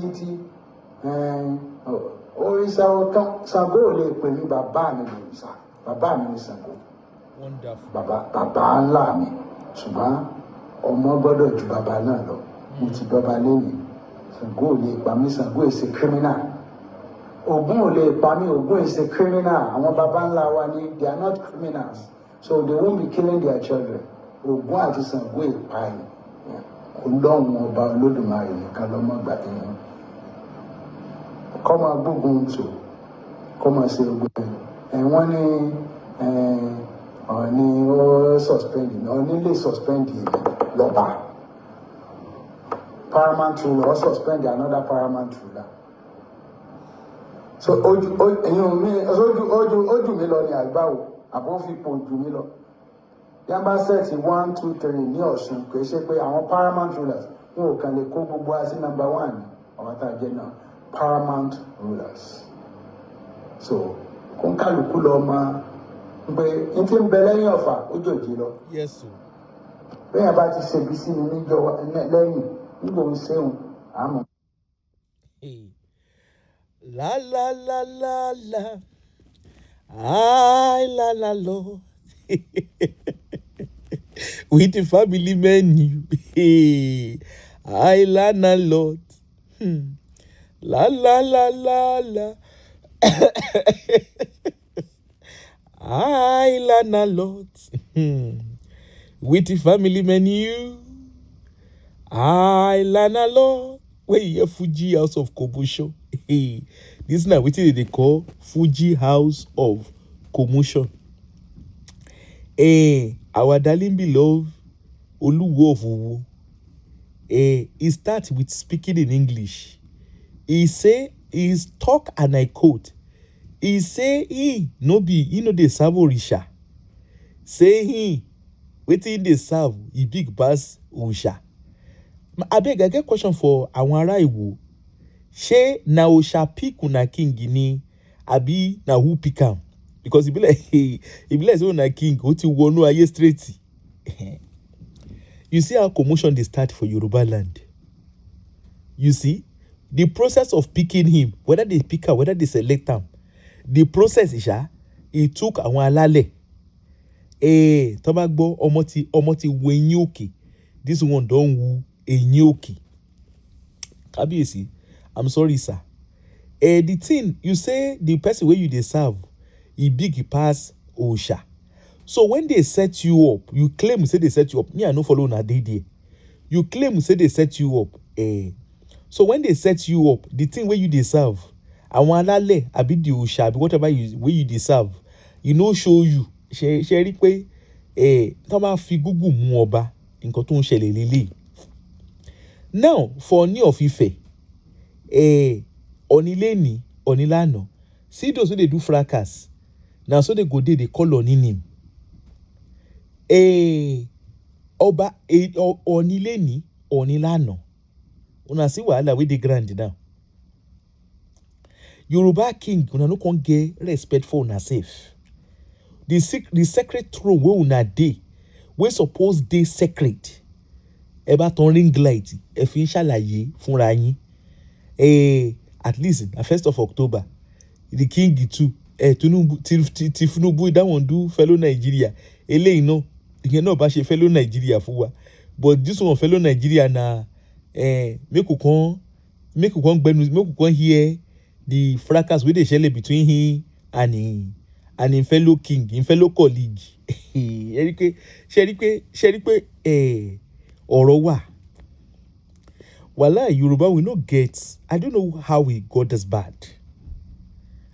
òrìṣà ọtán Ṣàngó ò lè pè ní bàbá mi lòrìṣà. Bàbá mi ní Ṣàngó. Bàbá ńlá mi. Ṣùgbọ́n ọmọ gbọ́dọ̀ ju bàbá náà lọ. Mo ti bàbá lẹ́yìn. Ṣàngó ò lè pa mí. Ṣàngó is a criminal. Ògún ò lè pa mí. Ògún is a criminal. Àwọn bàbá ńlá wa ni they are not criminals. So they won't be killing their children. Ògún àti Ṣàngó ìpààyàn. Ọlọ́run ọba Olódùmarè nìkan ló mọ̀ gbà tẹ̀yìn. Kọ́ máa gbógun tò, kọ́ máa ṣe ogun ẹ̀. Wọ́n ní Ọ̀ọ̀ni ó suspend ní Ọ̀ọ̀ni lè suspend lọ́ba. Paramount ruler ó suspend another paramount ruler. So ojú mi lọ ní àgbáwò àbọ̀ fipò ojú mi lọ. Yamba sets 1, 2, 3 ní Ọ̀ṣun kò ṣe pé àwọn paramount rulers wọn ò kàn lè kó gbogbo wa sí number 1 àwọn tá a jẹ náà paramount rulers. So kó ń kálukú lọ máa ń pé n ti ń bẹ lẹ́yìn ọ̀fà ó jòjì lọ. Yes sir. Bẹ́ẹ̀ bá ti ṣe bí sí mi níjọ lẹ́yìn nígbà òun ṣéun àmọ́. La la la la la, ay la la lo. With the family menu, I learn a lot. La la la la la. I learn a lot. With the family menu, I learn a lot. Where you Fuji House of Commotion. This is now what they call Fuji House of Commotion. Our darling beloved Oluwo of Iwo. He starts with speaking in English. He talk and I quote. He say he no dey serve Orisha. Say he wetin dey serve he big pass Osha. Abeg, I get question for àwọn ará Iwo. Ṣé na Osha pick una king ni abi na who pick am? Because e be like say una king o ti wọnú ayé straight. You see how commotion dey start for Yoruba land. You see the process of picking him, whether they pick am, whether they select am, the process it took àwọn alálẹ̀. Tó bá gbọ́ ọmọ ti wo eyín òkè. This one don wu eyín òkè. Kábíyèsí, I'm sorry sir. The thing you say the person wey you dey serve, e big pass Osha. So when they set you up, you claim say they set you up. Me, I no follow una dey there. You claim say they set you up. So when they set you up, the thing where you deserve, àwọn alálẹ̀ àbí the Osha àbí whatever where you deserve, you no show you. Ṣe rí pé tó bá fi Google mú ọba, nǹkan tó ń ṣẹlẹ̀ lélẹ̀. Now for Oni of Ife, Oni leni, Oni lana. See those wey dey do fracas. Now so they go dey call Oni name. Ọba Oni leni, Oni lana. Una see wahala wey dey grand now. Yoruba king, una no con get respect for una sef. The sacred throne wey una dey, wey suppose dey sacred. Ẹ bá tan ring light, ẹ fi ń ṣàlàyé fúnra yín. At least na 1st of October, the king too. Tinubu that one do fellow Nigeria. Eléyìí náà, ìyẹn náà bá ṣe fellow Nigeria fún wa. But this one fellow Nigeria na make we come hear the fracas wey dey ṣẹlẹ̀ between him and him fellow king, him fellow colleague. Ṣe rí pé ọ̀rọ̀ wà. Wàhálà Yoruba we no get. I don't know how we got this bad.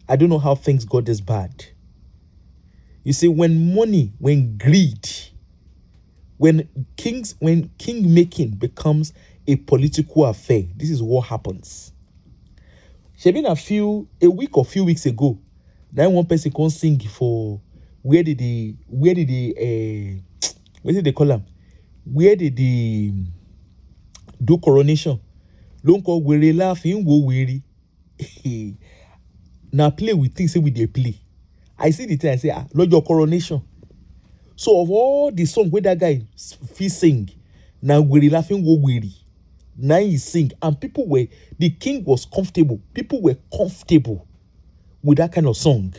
I don't know how things got this bad. You see, when money, when greed, when king making becomes a political affair, this is what happens. Shebi a week or few weeks ago, now one person can sing for where did they what did they call them? Where did they do coronation? Don't call were laughing wo weary. Now play with things say we they play. I see the thing, I say, Lord, your coronation. So of all the songs where that guy feel sing, now we're laughing wo weary. Now he sing, and the king was comfortable. People were comfortable with that kind of song.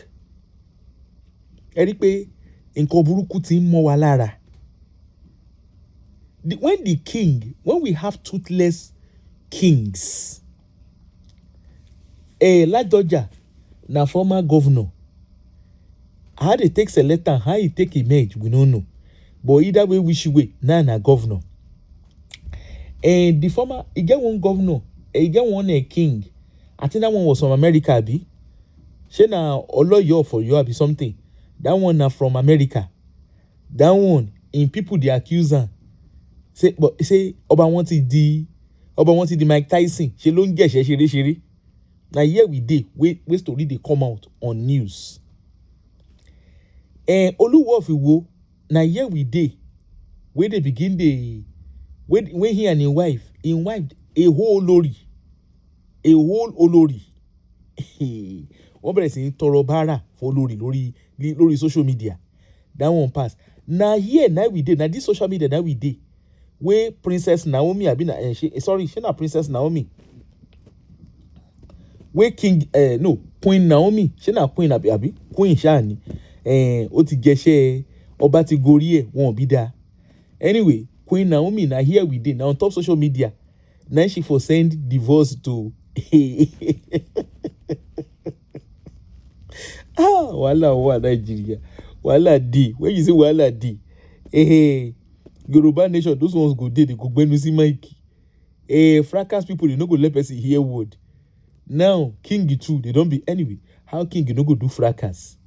Eric pe nǹkan burúkú ti ń mọ́ wa lára. When we have toothless kings, Ladoja, na former governor. How they take select and how he take image, we don't know. But either way, which way, na governor. And the former, he get one governor, he get one king. I think that one was from America, abi. She na Oluwo of Iwo abi something. That one na from America. That one, in people they accuse her. Say Oba wanted the Mike Tyson. She don't get she. Now here we dey, we story they come out on news. Oluwo of Iwo, now here we dey, where they begin the when he and his wife a whole olori. Wọ́n bẹ̀rẹ̀ sí ní tọrọ bárà for olórí lórí social media. That one pass. Now here now we dey, now this social media now we dey, where Princess Naomi she na Princess Naomi. Where Queen Naomi, she na Queen abi Queen Shani. Ó ti jẹ́ṣẹ́ ọba ti gorí ẹ̀ wọ́n bí dá. Anyway, Queen Naomi na here we dey now on top social media. Now she for send divorce to Wala Nigeria. Wala D. When you say Wala D, Yoruba nation, those ones go dey, they go gbenu si mic. Fracas people, they no go let person hear word. Now, king too, they don't be anyway. How king you no go do fracas?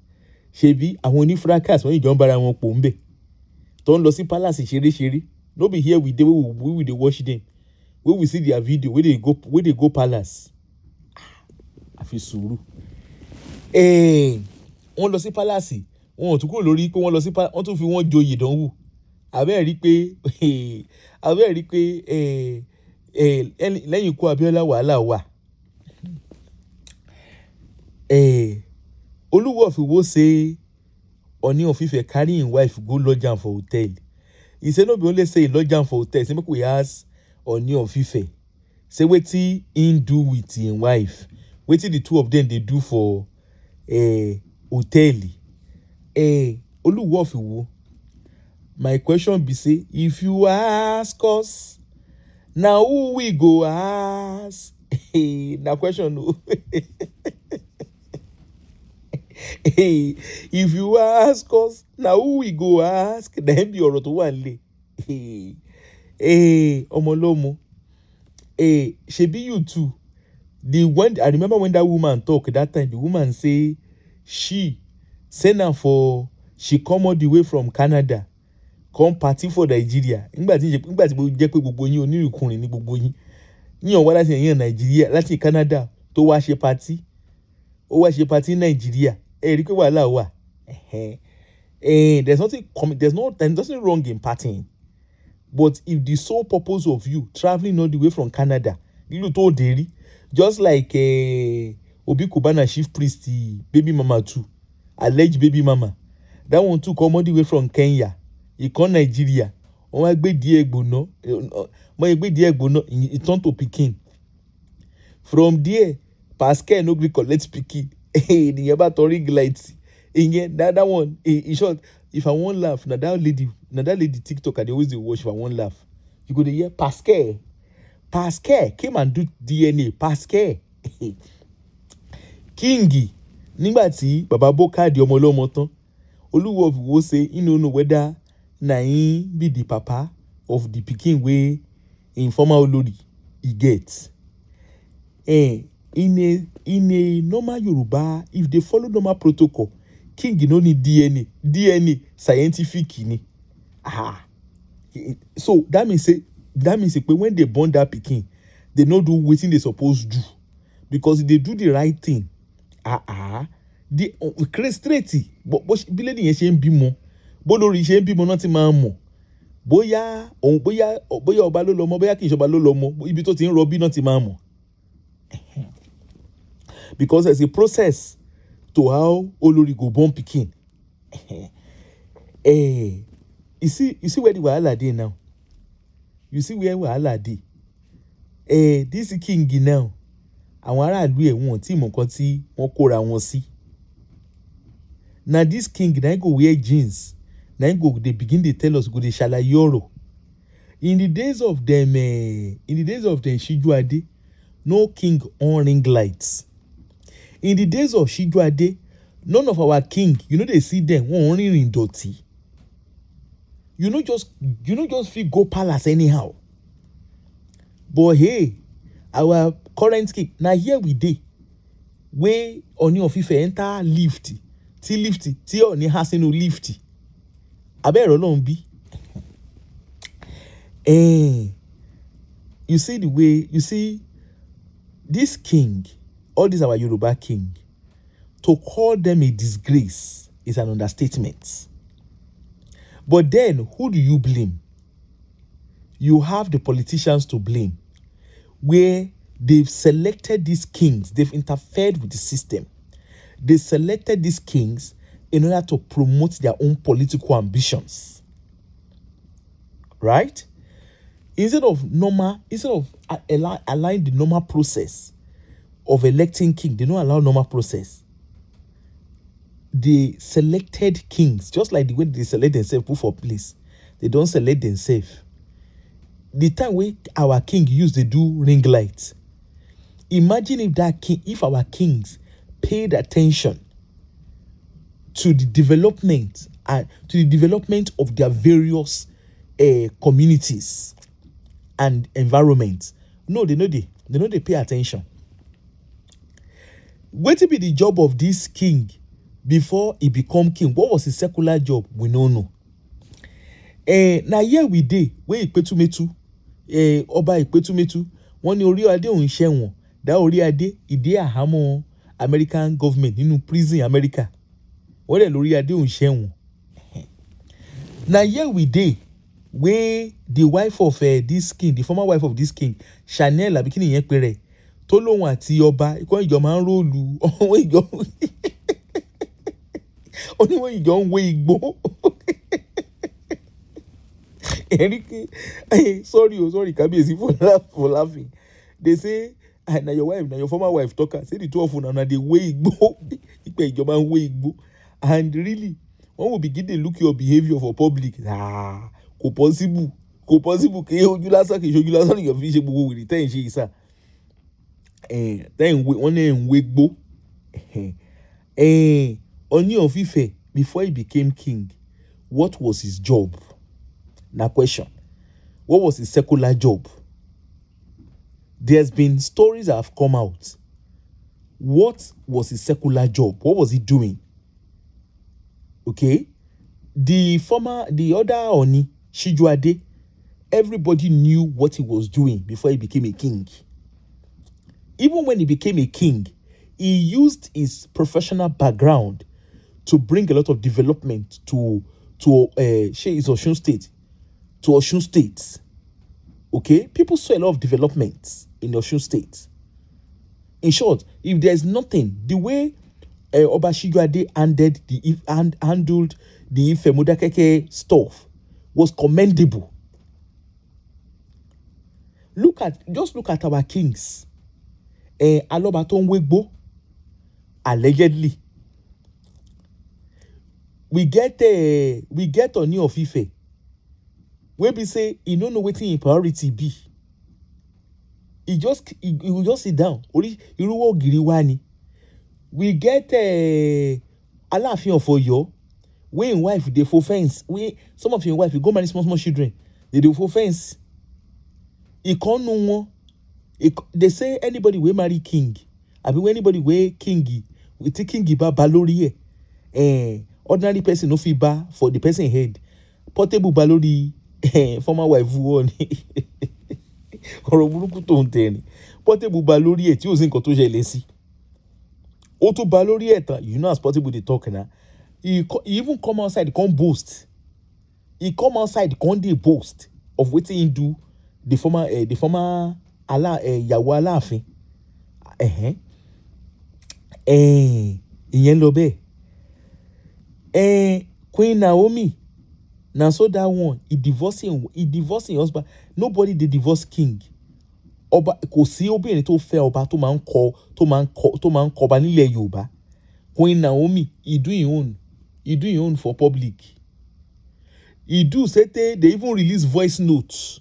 Shebi, àwọn ní fracas when you jump bara wọn pò ńbẹ̀. Don't lọ sí palace ṣeré. No be here we dey we dey watch them. When we see their video, where they go palace. Àfi sùúrù. Wọ́n lọ sí palace. Wọ́n tún kúrò lórí pé wọ́n lọ sí palace. Wọ́n tún fi wọ́n joyè dánwò. Àbẹ́ rí pé lẹ́yìn ikú Abíọ́lá wàhálà wà. Oluwo of Iwo say Oni of Ife carry him wife go lodge am for hotel. He say no be only say he lodge am for hotel, say make we ask Oni of Ife. Say wetin him do with him wife. Wetin the two of them dey do for hotel. Oluwo of Iwo, my question be say, if you ask us, now who we go ask? Na question o. Hey, if you ask us, now who we go ask? Then be ọ̀rọ̀ tó wà nílẹ̀. Ọmọ lọ́mọ. Shebi you too. I remember when that woman talk that time, the woman say she send her for she come all the way from Canada come party for Nigeria. Nígbà tí jẹ́ pé gbogbo yín onírìnkùnrin ní gbogbo yín. Yíyan wá láti ẹ̀yìn Nàìjíríà láti Canada tó wá ṣe party. Ó wá ṣe party ní Nàìjíríà. Rí pé wàhálà wà. There's nothing wrong in partying. But if the sole purpose of you traveling all the way from Canada, lílù tó dé rí, just like Obi Kubana chief priest baby mama too, alleged baby mama, that one too come all the way from Kenya, he come Nigeria, wọ́n wá gbé díẹ̀ gbóná, wọ́n gbé díẹ̀ gbóná, he turn to pikin. From there, Pascal no gree collect pikin. The yaba to ring light. That one, in short, if I won't laugh, na that lady TikTok, they always dey watch. If I won't laugh, you go to hear Pascal came and do DNA. Pascal Kingi nígbà tí Baba Boka di ọmọ ọlọ́mọ tán, Oluwo of Iwo say he no know whether na him be the papa of the pikin wey im former olori he get. In a normal Yoruba, if they follow normal protocol, King no need DNA scientific ni. So that means say when they born that pikin, they no do wetin they suppose do, because if they do the right thing, they straight. But bí lady yẹn ṣe ń bímọ, bó lórí ṣe ń bímọ náà ti máa mọ̀. Bóyá ọba ló lọ́mọ, bóyá kì í ṣọba ló lọ́mọ, ibi tó ti ń rọbí náà ti máa mọ̀. Because there's a process to how Olori go born pikin. You see where the wahala dey now. You see where wahala dey. This king now, àwọn aráàlú ẹ̀ wọ́n tí mọ̀ nǹkan tí wọ́n kóra wọn sí. Na this king na go wear jeans, na go dey begin dey tell us, go dey ṣàlàyé ọ̀rọ̀. In the days of them Shijuade, no king on ring lights. In the days of Shijuade, none of our king, they see them wọ́n rìnrìn dọ̀tí. You know just fit go palace anyhow. But hey, our current king, na here we dey, wey Oni of Ife enter lift, tí Oni has no lift. Abẹ́rẹ́ Ọlọ́run bí. You see this king, all these our Yoruba king, to call them a disgrace is an understatement. But then, who do you blame? You have the politicians to blame, where they've selected these kings, they've interfered with the system. They selected these kings in order to promote their own political ambitions. Right? Instead of allowing the normal process of electing king, they don't allow normal process. They selected kings, just like the way they select themselves, put for place. They don't select themselves. The time when our king used to do ring lights, imagine if our kings paid attention to the development of their various communities and environments. No, they know they pay attention. What to be the job of this king before he become king? What was his secular job? We don't know. Now here we dey wey Ipetumetu, Ọba Ipetumetu, wọ́n ní orí adé òun ṣẹ̀wọ̀n, dá orí adé ìdí àhámọ́ American government nínú prison America. Wọ́n dẹ̀ lórí adé òun ṣẹ̀wọ̀n. Now here we dey wey the wife of this king, the former wife of this king, Chanel abikini yẹn pé rẹ̀, tó lóun àti ọba ikọ́ ìjọ máa ń róòlù wọ́n ìjọ ń wé igbó. Sorry, Kabiyesi for laughing. They say, na your former wife talk, say the two of you now they way igbo, and really, when we begin to look your behavior for public, kò possible, kì í ojú lásán ní your fi ṣe gbogbo wìrì tẹ́ ń ṣe ìsà. Wọ́n ní ń wé gbó. Oni of Ife, before he became king, what was his job? Now question. What was his secular job? There's been stories that have come out. What was his secular job? What was he doing? Okay? The other Oni, Shijuade, everybody knew what he was doing before he became a king. Even when he became a king, he used his professional background to bring a lot of development to Osun State. To Osun State. Okay? People saw a lot of development in Osun State. In short, if there's nothing, the way Oba Shijuade handled the Ife Modakeke stuff was commendable. Just look at our kings. Aloba Tonwegbo, allegedly. We get Oni of Ife. Where we say he don't know what in priority be. He will just sit down. Oluwo Giriwani. We get Alaafin of Oyo. Where in wife they for fence. Some of your wife you go marry small children. They do for fence. He can't know one. They say anybody will marry king. I mean anybody will king. We take king ba balori. Ordinary person no fit ba for the person head. Portable balori. Former wife won. Ọ̀rọ̀ burúkú tó ń tẹ̀ ni. Portable ba lórí ẹ̀ tí ó sì ń kọ́ tó ṣẹlẹ̀ sí. Ó tó ba lórí ẹ̀ tán, you know as Portable dey talk na. He even come outside, he come boast. He come outside, come dey boast of wetin he do the former ìyàwó Aláàfin. Ìyẹn lọ bẹ́ẹ̀. Queen Naomi. Now so that one, he divorcing husband. Nobody dey divorce king. Ọba kò sí obìnrin tó fẹ́ ọba tó máa ń kọ ọba nílẹ̀ Yorùbá. Queen Naomi, he do his own for public. He do say they even release voice notes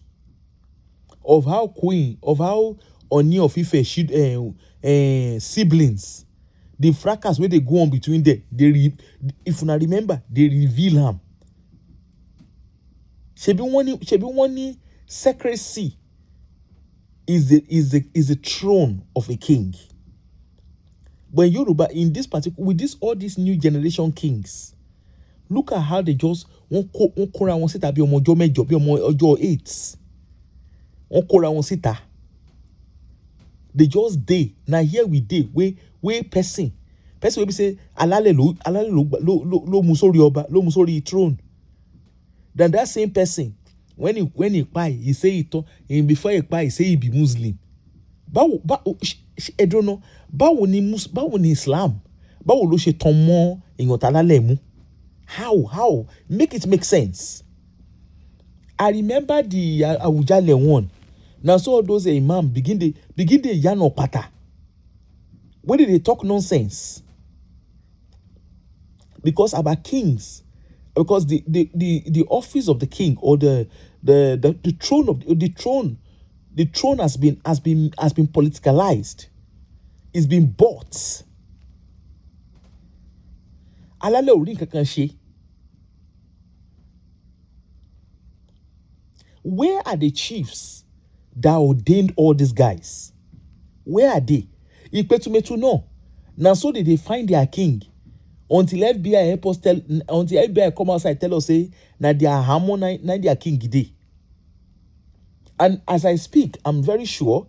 of how Oni of Ife siblings, the fracas where they go on between them. If you remember, they reveal am. Shebi one ni secrecy is the throne of a king. But Yoruba in this particular with all these new generation kings, look at how they just won't kóra wọn síta bí ọmọ ọjọ́ mẹ́jọ bí ọmọ ọjọ́ 8. Wọ́n kóra wọn síta. They just dey. Now here we dey we person wey be say alálẹ̀ ló mú sórí ọba ló mú sórí throne. Then that same person, when he pie, he say it, and before he pie, he say he be Muslim. I don't know. Báwo ni Islam? Báwo ló ṣe tàn mọ́ èèyàn tá lálẹ́ mú? How? Make it make sense. I remember the Awujale one. Now so all those imam begin the yarn or pata. When did they talk nonsense? Because our kings. Because the office of the king or the throne has been politicalized. It's been bought. Alálẹ̀ ò rí nǹkan ṣe. Where are the chiefs that ordained all these guys? Where are they? Ipetumetu no. Now so did they find their king? Until FBI come outside tell us say na their harmony na their king dey. And as I speak, I'm very sure.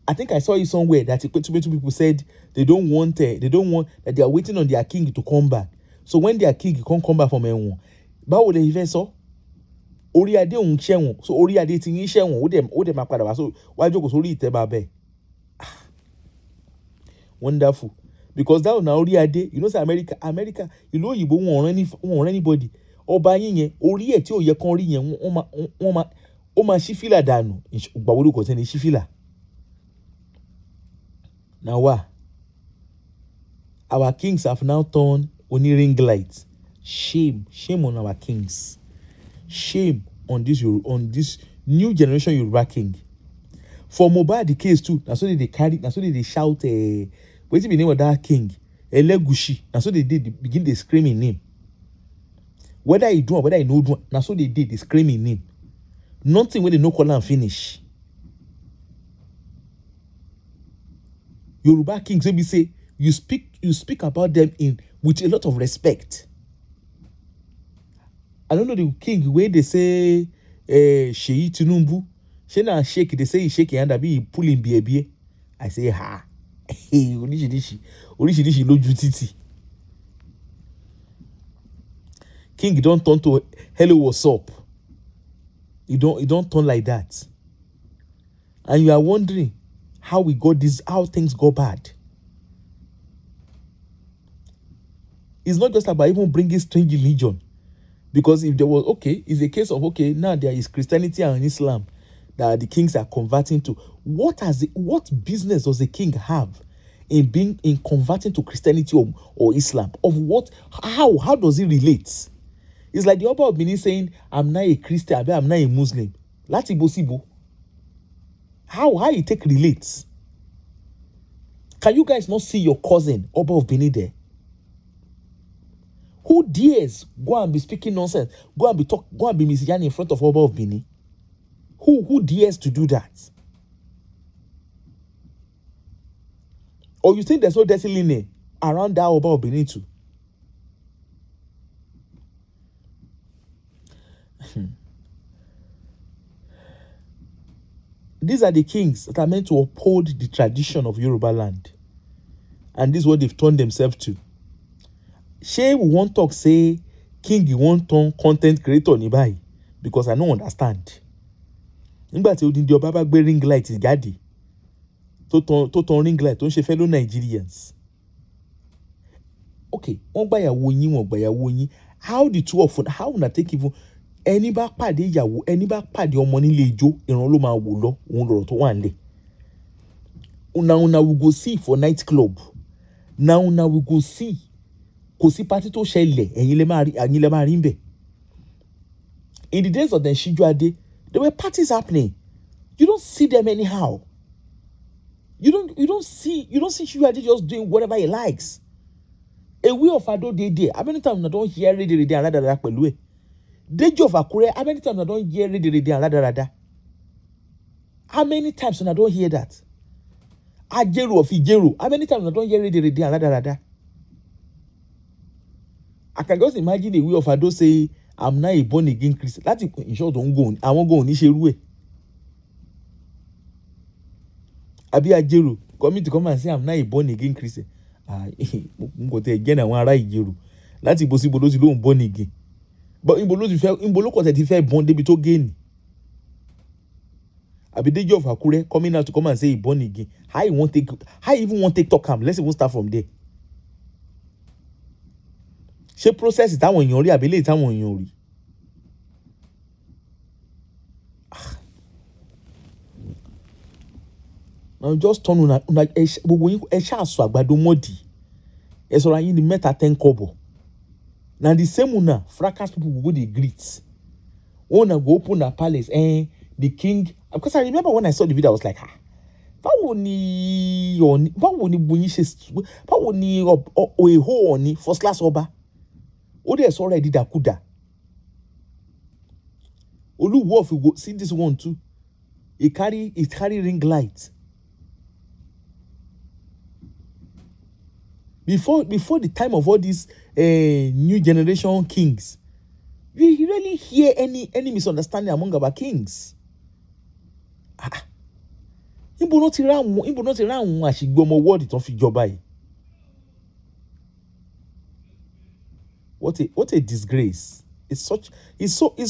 I think I saw it somewhere that people said they don't want that they are waiting on their king to come back. So when their king can't come back from ẹ̀wọ̀n, báwo lè fẹ́ sọ? Orí adé òun ṣẹ̀wọ̀n, so orí adé ti yín ṣẹ̀wọ̀n, ó dẹ̀ máa padà wá, so wá jókòó sórí ìtẹ́ bàbá ẹ̀. Wonderful. Because that na orí adé, you know say America, ìlú òyìnbó wọn anybody. Ọba yín yẹn, orí ẹ̀ tí ò yẹ kán rí yẹn, ó máa ṣí fìlà dànù. Ìgbà wo ló kọ̀ sẹ́ni ṣí fìlà? Now what? Our kings have now turned only ring lights. Shame on our kings. Shame on this new generation Yoruba king. For Mohbad the case too. That's why they shout. What's the name of that king? Elegushi. And so they did, they begin to scream in name. Whether he do or whether he no do, and so they did, they scream in name. Nothing when they no call and finish. Yoruba kings, let me say, you speak about them in with a lot of respect. I don't know the king where they say Sheyi Tinubu. She na shake, they say he shake and be pulling BAB. I say ha. Hey, Orishi loju titi. King don't turn to hello, what's up? You don't turn like that. And you are wondering how we got this, how things go bad. It's not just about even bringing strange religion. Because if there was, okay, it's a case of, okay, now there is Christianity and Islam that the kings are converting to. What business does a king have in converting to Christianity or Islam? Of what? How does it relate? It's like the Oba of Benin saying, I'm not a Christian, I'm not a Muslim. Lati Bosibo. How you take relates? Can you guys not see your cousin, Oba of Benin there? Who dares go and be speaking nonsense? Go and be misyanning in front of Oba of Benin? Who dares to do that? Or you think there's no dirty linen around that Oba of Benin too? These are the kings that are meant to uphold the tradition of Yoruba land. And this is what they've turned themselves to. She will want talk say king you want turn content creator ni báyìí, because I don't understand. Nígbà tí Odindi Ọba bá gbé ring light jáde tó turn ring light tó ń ṣe fellow Nigerians. Okay, wọ́n gba ìyàwó yín. How the two of how una take even ẹni bá pàdé ìyàwó, ẹni bá pàdé ọmọ nílé ijó, ìran ló máa wò lọ, òun lọ̀rọ̀ tó wà nílẹ̀. Una we go see for night club. Now una we go see. Kò sí party tó ṣẹlẹ̀, ẹ̀yin lẹ máa rí ńbẹ̀. In the days of the Nshijuade, there were parties happening. You don't see them anyhow. You don't see Nshijuade just doing whatever he likes. A way of Ado dey. How many times I don't hear rede and rada pẹ̀lú ẹ̀? Deji of Akure, how many times I don't hear rede and rada? How many times I don't hear that? Ajeru of Ijeru, how many times I don't hear rede and rada? I can just imagine a way of Ado say, I'm not a born again Christian. That's in short, I won't go on Isheru. Abi Ajeru, coming to come and say, I'm not a born again Christian. Again, I want to write Ijeru. That's impossible. Those who don't born again. But in Bolo born, they be to gain. Abi Deji of Akure coming out to come and say he born again. How even want to take talk? Let's even start from there. She process it àwọn èèyàn rí àbí lè táwọn èèyàn rí. Now just turn una gbogbo yín ẹ ṣáà sọ àgbàdo mọ́dì. Ẹ sọ̀rọ̀ yín ní mẹ́ta 10 kobo. Now the same una fracas people will go dey greet. Una go open a palace the king, because I remember when I saw the video I was like, báwo ni Oeho Oni first class ọba? Ó dẹ̀ sọ̀rọ̀ ẹ̀ dídàkudà. Oluwo of Iwo, see this one too. It carry ring light. Before the time of all these new generation kings, we rarely hear any misunderstanding among our kings. Ibo no ti ra àwọn àṣìgbọmọ wọ́ọ̀dì tán fi jọba yìí. What a disgrace. It's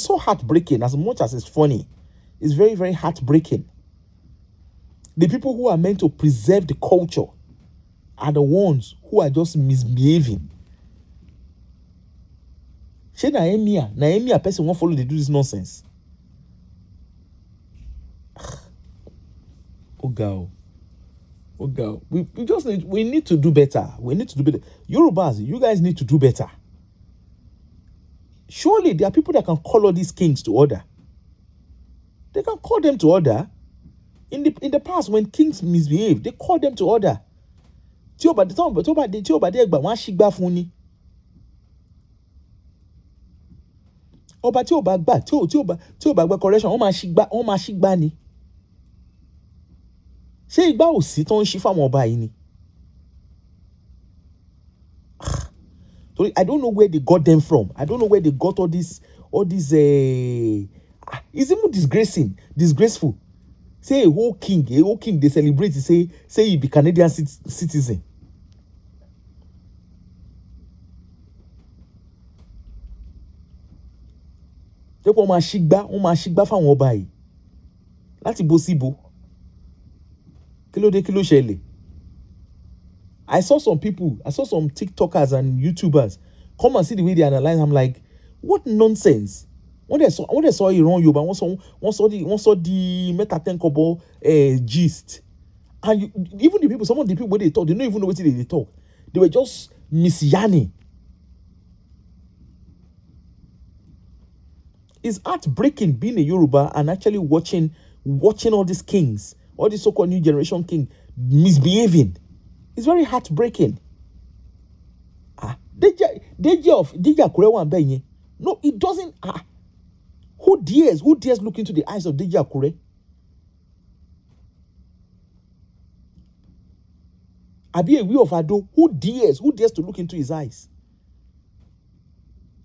so heartbreaking. As much as it's funny, it's very, very heartbreaking. The people who are meant to preserve the culture are the ones who are just misbehaving. She Naemia person won't follow, they do this nonsense. Oh girl. We need to do better. Yorubas, you guys need to do better. Surely there are people that can call all these kings to order. They can call them to order. In the past, when kings misbehave, they call them to order. tí ó bá dé ẹgbà wọ́n á ṣígbá fún ni. Ọba tí ò bá gbà tí ò bá gbà correction wọ́n máa ṣígbá ni. Ṣé ìgbà òsì tó ń ṣí fáwọn ọba yìí ni? I don't know where they got them from. I don't know where they got all this it's even disgraceful. Say a whole king they celebrate, say he be Canadian citizen. Jẹ́ kó máa ṣígbá fáwọn ọba yìí. Láti bo síbo. Kí ló ṣẹlẹ̀? I saw some TikTokers and YouTubers come and see the way they analyze. I'm like, what nonsense. When they saw Iran Yoruba, wọ́n saw the metatenkobo gist. And even the people, some of the people when they talk, they don't even know what they talk. They were just misyanning. It's heartbreaking being a Yoruba and actually watching all these kings, all these so-called new generation king misbehaving. It's very heartbreaking. Deji Akure wa nbe yen. No, it doesn't. Who dares look into the eyes of Deji Akure? Abi Ewi of Ado, who dares to look into his eyes?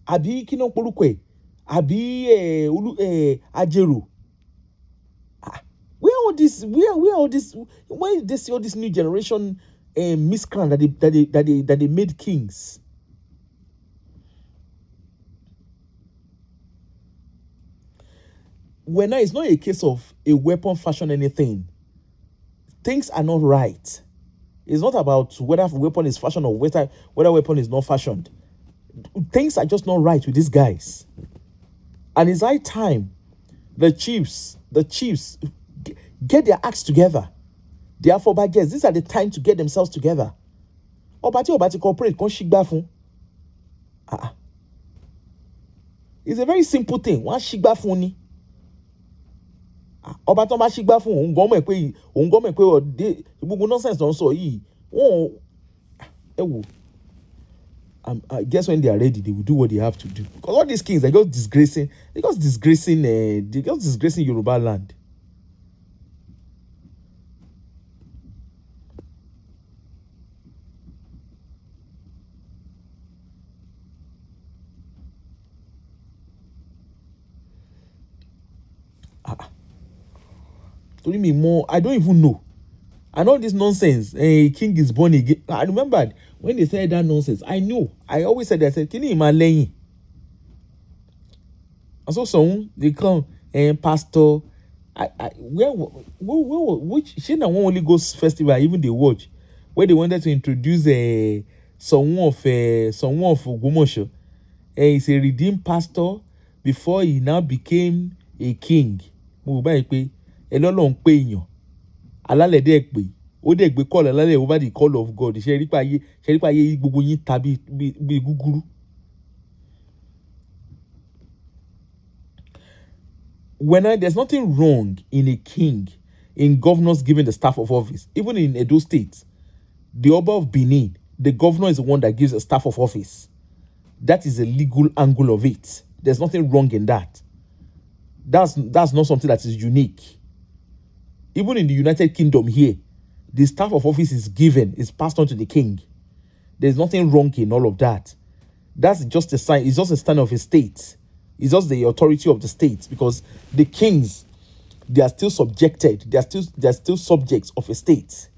Abi Kino Polukwe, Abi Ajeru. Where they see all this new generation miscreant that they made kings? When it's not a case of a weapon fashion anything, things are not right. It's not about whether weapon is fashioned or whether weapon is not fashioned. Things are just not right with these guys. And it's high time the chiefs get their acts together. Therefore, by guess, these are the time to get themselves together. Obati cooperate, kon shigba fun. It's a very simple thing. One shigba fun ni. Ọba tó máa ṣígbá fún òun gan mọ̀ pé ọdẹ gbogbo nonsense tó ń sọ yìí I guess when they are ready they will do what they have to do, because all these kings they're just disgracing Yoruba land. I don't even know. I know this nonsense. A king is born again. I remembered when they said that nonsense. I knew. I always said that. I said, "Can you imagine?" And so some they come and pastor. Which she na one Holy Ghost festival I even they watch where they wanted to introduce someone of Ogumosho. He's a redeemed pastor before he now became a king. Mo ba pe Ọlọ́run pé èèyàn alálẹ̀ dẹ́ pé ó dẹ̀ gbé call alálẹ̀ over the call of God. Ṣe rí pa ayé gbogbo yín tàbí bí gúgúrú. There's nothing wrong in a king, in governors giving the staff of office. Even in Edo State, the Oba of Benin, the governor is the one that gives a staff of office. That is a legal angle of it. There's nothing wrong in that. That's not something that is unique. Even in the United Kingdom here, the staff of office is passed on to the king. There's nothing wrong in all of that. That's just a sign. It's just a sign of a state. It's just the authority of the state, because the kings, they are still subjected. They are still subjects of a state.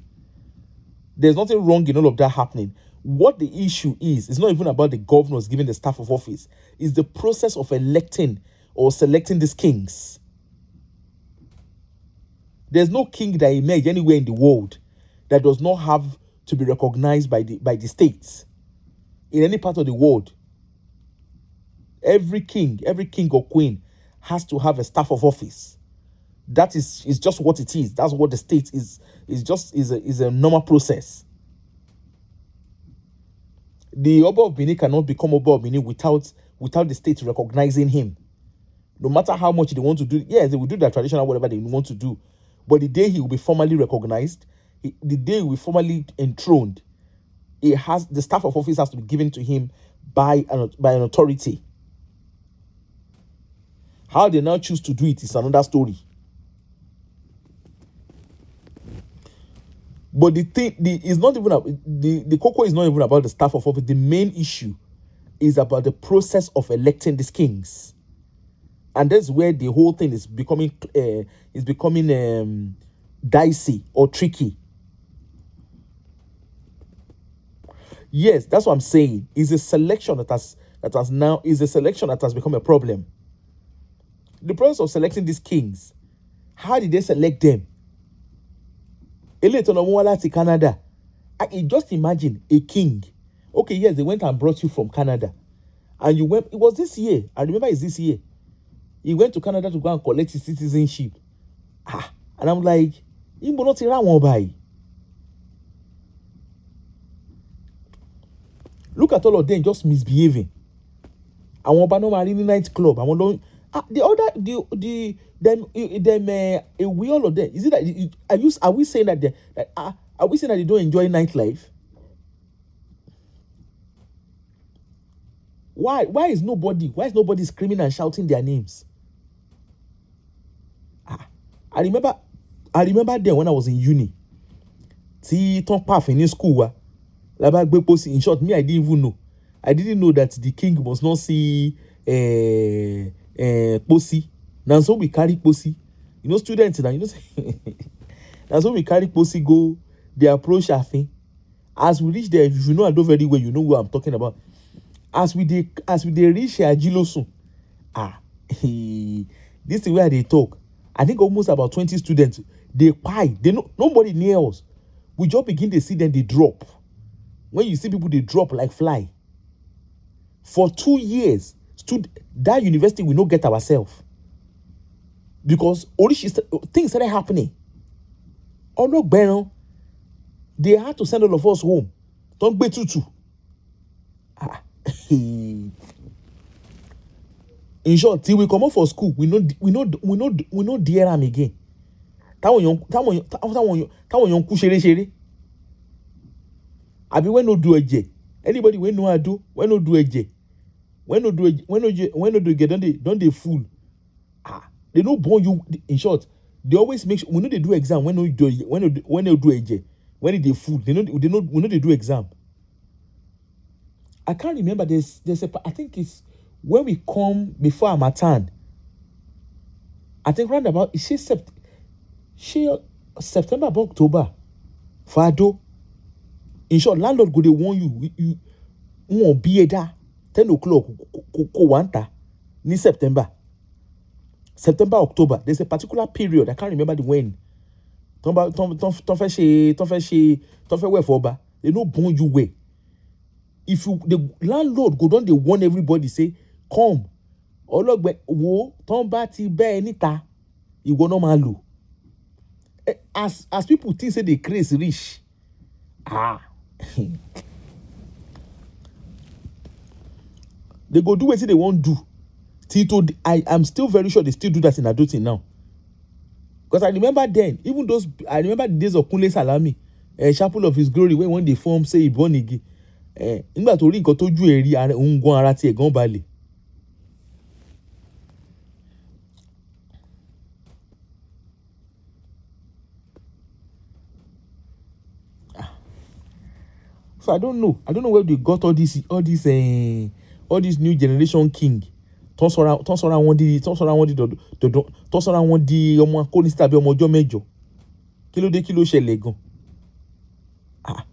There's nothing wrong in all of that happening. What the issue is, it's not even about the governors giving the staff of office. It's the process of electing or selecting these kings. There's no king that emerged anywhere in the world that does not have to be recognized by the states. In any part of the world, every king or queen has to have a staff of office. That is just what it is. That's what the state is. Is a normal process. The Oba of Benin cannot become Oba of Benin without the state recognizing him. No matter how much they want to do, yes, they will do their traditional whatever they want to do. But the day he will be formally recognized, the day he will be formally enthroned, the staff of office has to be given to him by an authority. How they now choose to do it is another story. But the thing, is not even the cocoa is not even about the staff of office. The main issue is about the process of electing these kings, and that's where the whole thing is becoming dicey or tricky. Yes, that's what I'm saying. Is a selection that has become a problem. The process of selecting these kings, how did they select them? Canada. Just imagine a king. Okay, yes, they went and brought you from Canada, and you went. It was this year. I remember it's this year. He went to Canada to go and collect his citizenship. And I'm like, look at all of them just misbehaving. I want to marine night club. I want to. The other, we all of them. Is it that are we saying that are we saying that they don't enjoy nightlife? Why is nobody screaming and shouting their names? I remember then when I was in uni. See, ton path in school. In short, me, I didn't even know. I didn't know that the king must not see Posi. Now so we carry Posi. You know, students now, now so we carry Posi go, they approach Afin. As we reach there, if you know I do very well, you know what I'm talking about. As we reach Ajilosun, this is where they talk. I think almost about 20 students, they cry. They know nobody near us. We just begin to see them, they drop. When you see people, they drop like fly. For 2 years, that university will not get ourselves. Because things started happening. Oh no, Beno. They had to send all of us home. Don't be tutu. In short, till we come out for school, we know dear am again. Táwọn yon ku shere. Abi when no do eje. Anybody when no ado, when no do eje. When no do eje, don't they fool. They no born you. In short, they always make sure we know they do exam when no do eje. When they fool, we know they do exam. I can't remember. There's I think it's when we come before Amatan. I think round about September or October. Fado. In short, landlord go they warn you won't be there 10 o'clock wanta ni September, October. There's a particular period. I can't remember the when. They no born you way. If the landlord go down, they warn everybody, say, come. Wo tomba ti be nita. You go no malu. As people think say they crazy rich. They go do what they won't do. I'm still very sure they still do that in adulting now. Because I remember then, I remember the days of Kunle Salami, Chapel of His Glory, when they form, say, Ibonigi. Nígbà tó rí nǹkan tójú ẹ̀ rí òun gan ara tiẹ̀ gan balẹ̀. So I don't know where they got all this new generation king. Tọ́n sọ́ra wọn di ọmọ akónisí tàbí ọmọ ọjọ́ mẹ́jọ. Kí ló dé, kí ló ṣẹlẹ̀ gan?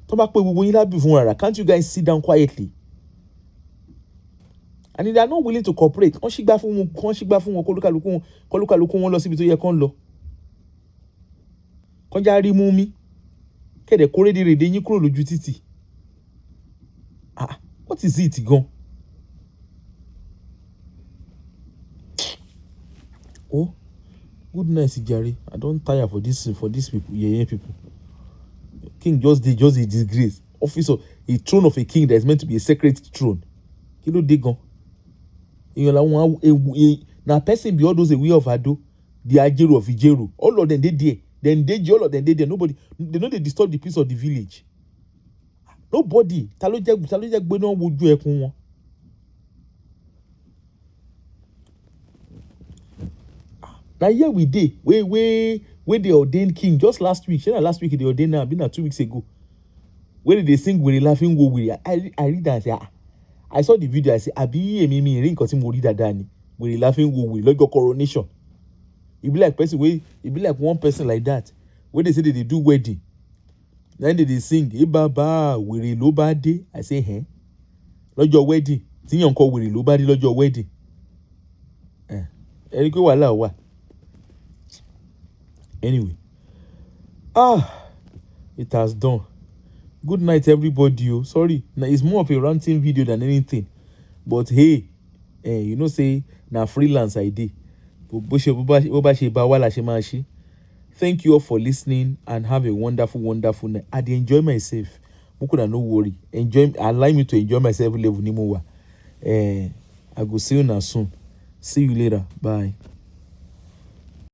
Tọ́n bá pé gbogbo yín lábì fún rárá, can't you guys sit down quietly? And they are not willing to cooperate. Wọ́n ṣígbá fún wọn kólúkàlùkù wọn lọ síbi tó yẹ kán lọ. Kán já rí mú mi. Kẹ̀dẹ̀ kórédèrèdè yín kúrò lójú títì. What is it gan? Oh, good night, Jare. I don't tire for this people, yeah, people. King just a disgrace. Office of a throne of a king that is meant to be a sacred throne. Kilo dey gan. Now person be all those away of Ado, the Ajeru of Ijeru. All of them they there. Then they all of them they there. Nobody, they know they disturb the peace of the village. nobody ta ló jẹ́ gbéná wojú ẹkùn wọn. Na here we dey wey dey ordain king just last week, shey na last week they ordain am, abi na 2 weeks ago, wey dey sing wèrè laughing wo wèrè. I read that, say I saw the video, I say àbí èmi mi rí nǹkan tí mo rí dáadáa ni, wèrè laughing wo wèrè lọ́jọ́ coronation. E be like one person like that wey dey say they dey do wedding, then they dey sing bàbá wèrè ló bá dé. I say lọ́jọ́ wedding tí yàn kọ wèrè ló bá dé lọ́jọ́ wedding. Ẹni pé wàhálà wà. Anyway, it has done. Good night, everybody. Oh, sorry, now it's more of a ranting video than anything. But hey, you know, say na freelance I dey. Thank you all for listening and have a wonderful, wonderful night. I dey enjoy myself. Mukuda, no worry. Allow me to enjoy myself level ni mo wa. I go see you now soon. See you later. Bye.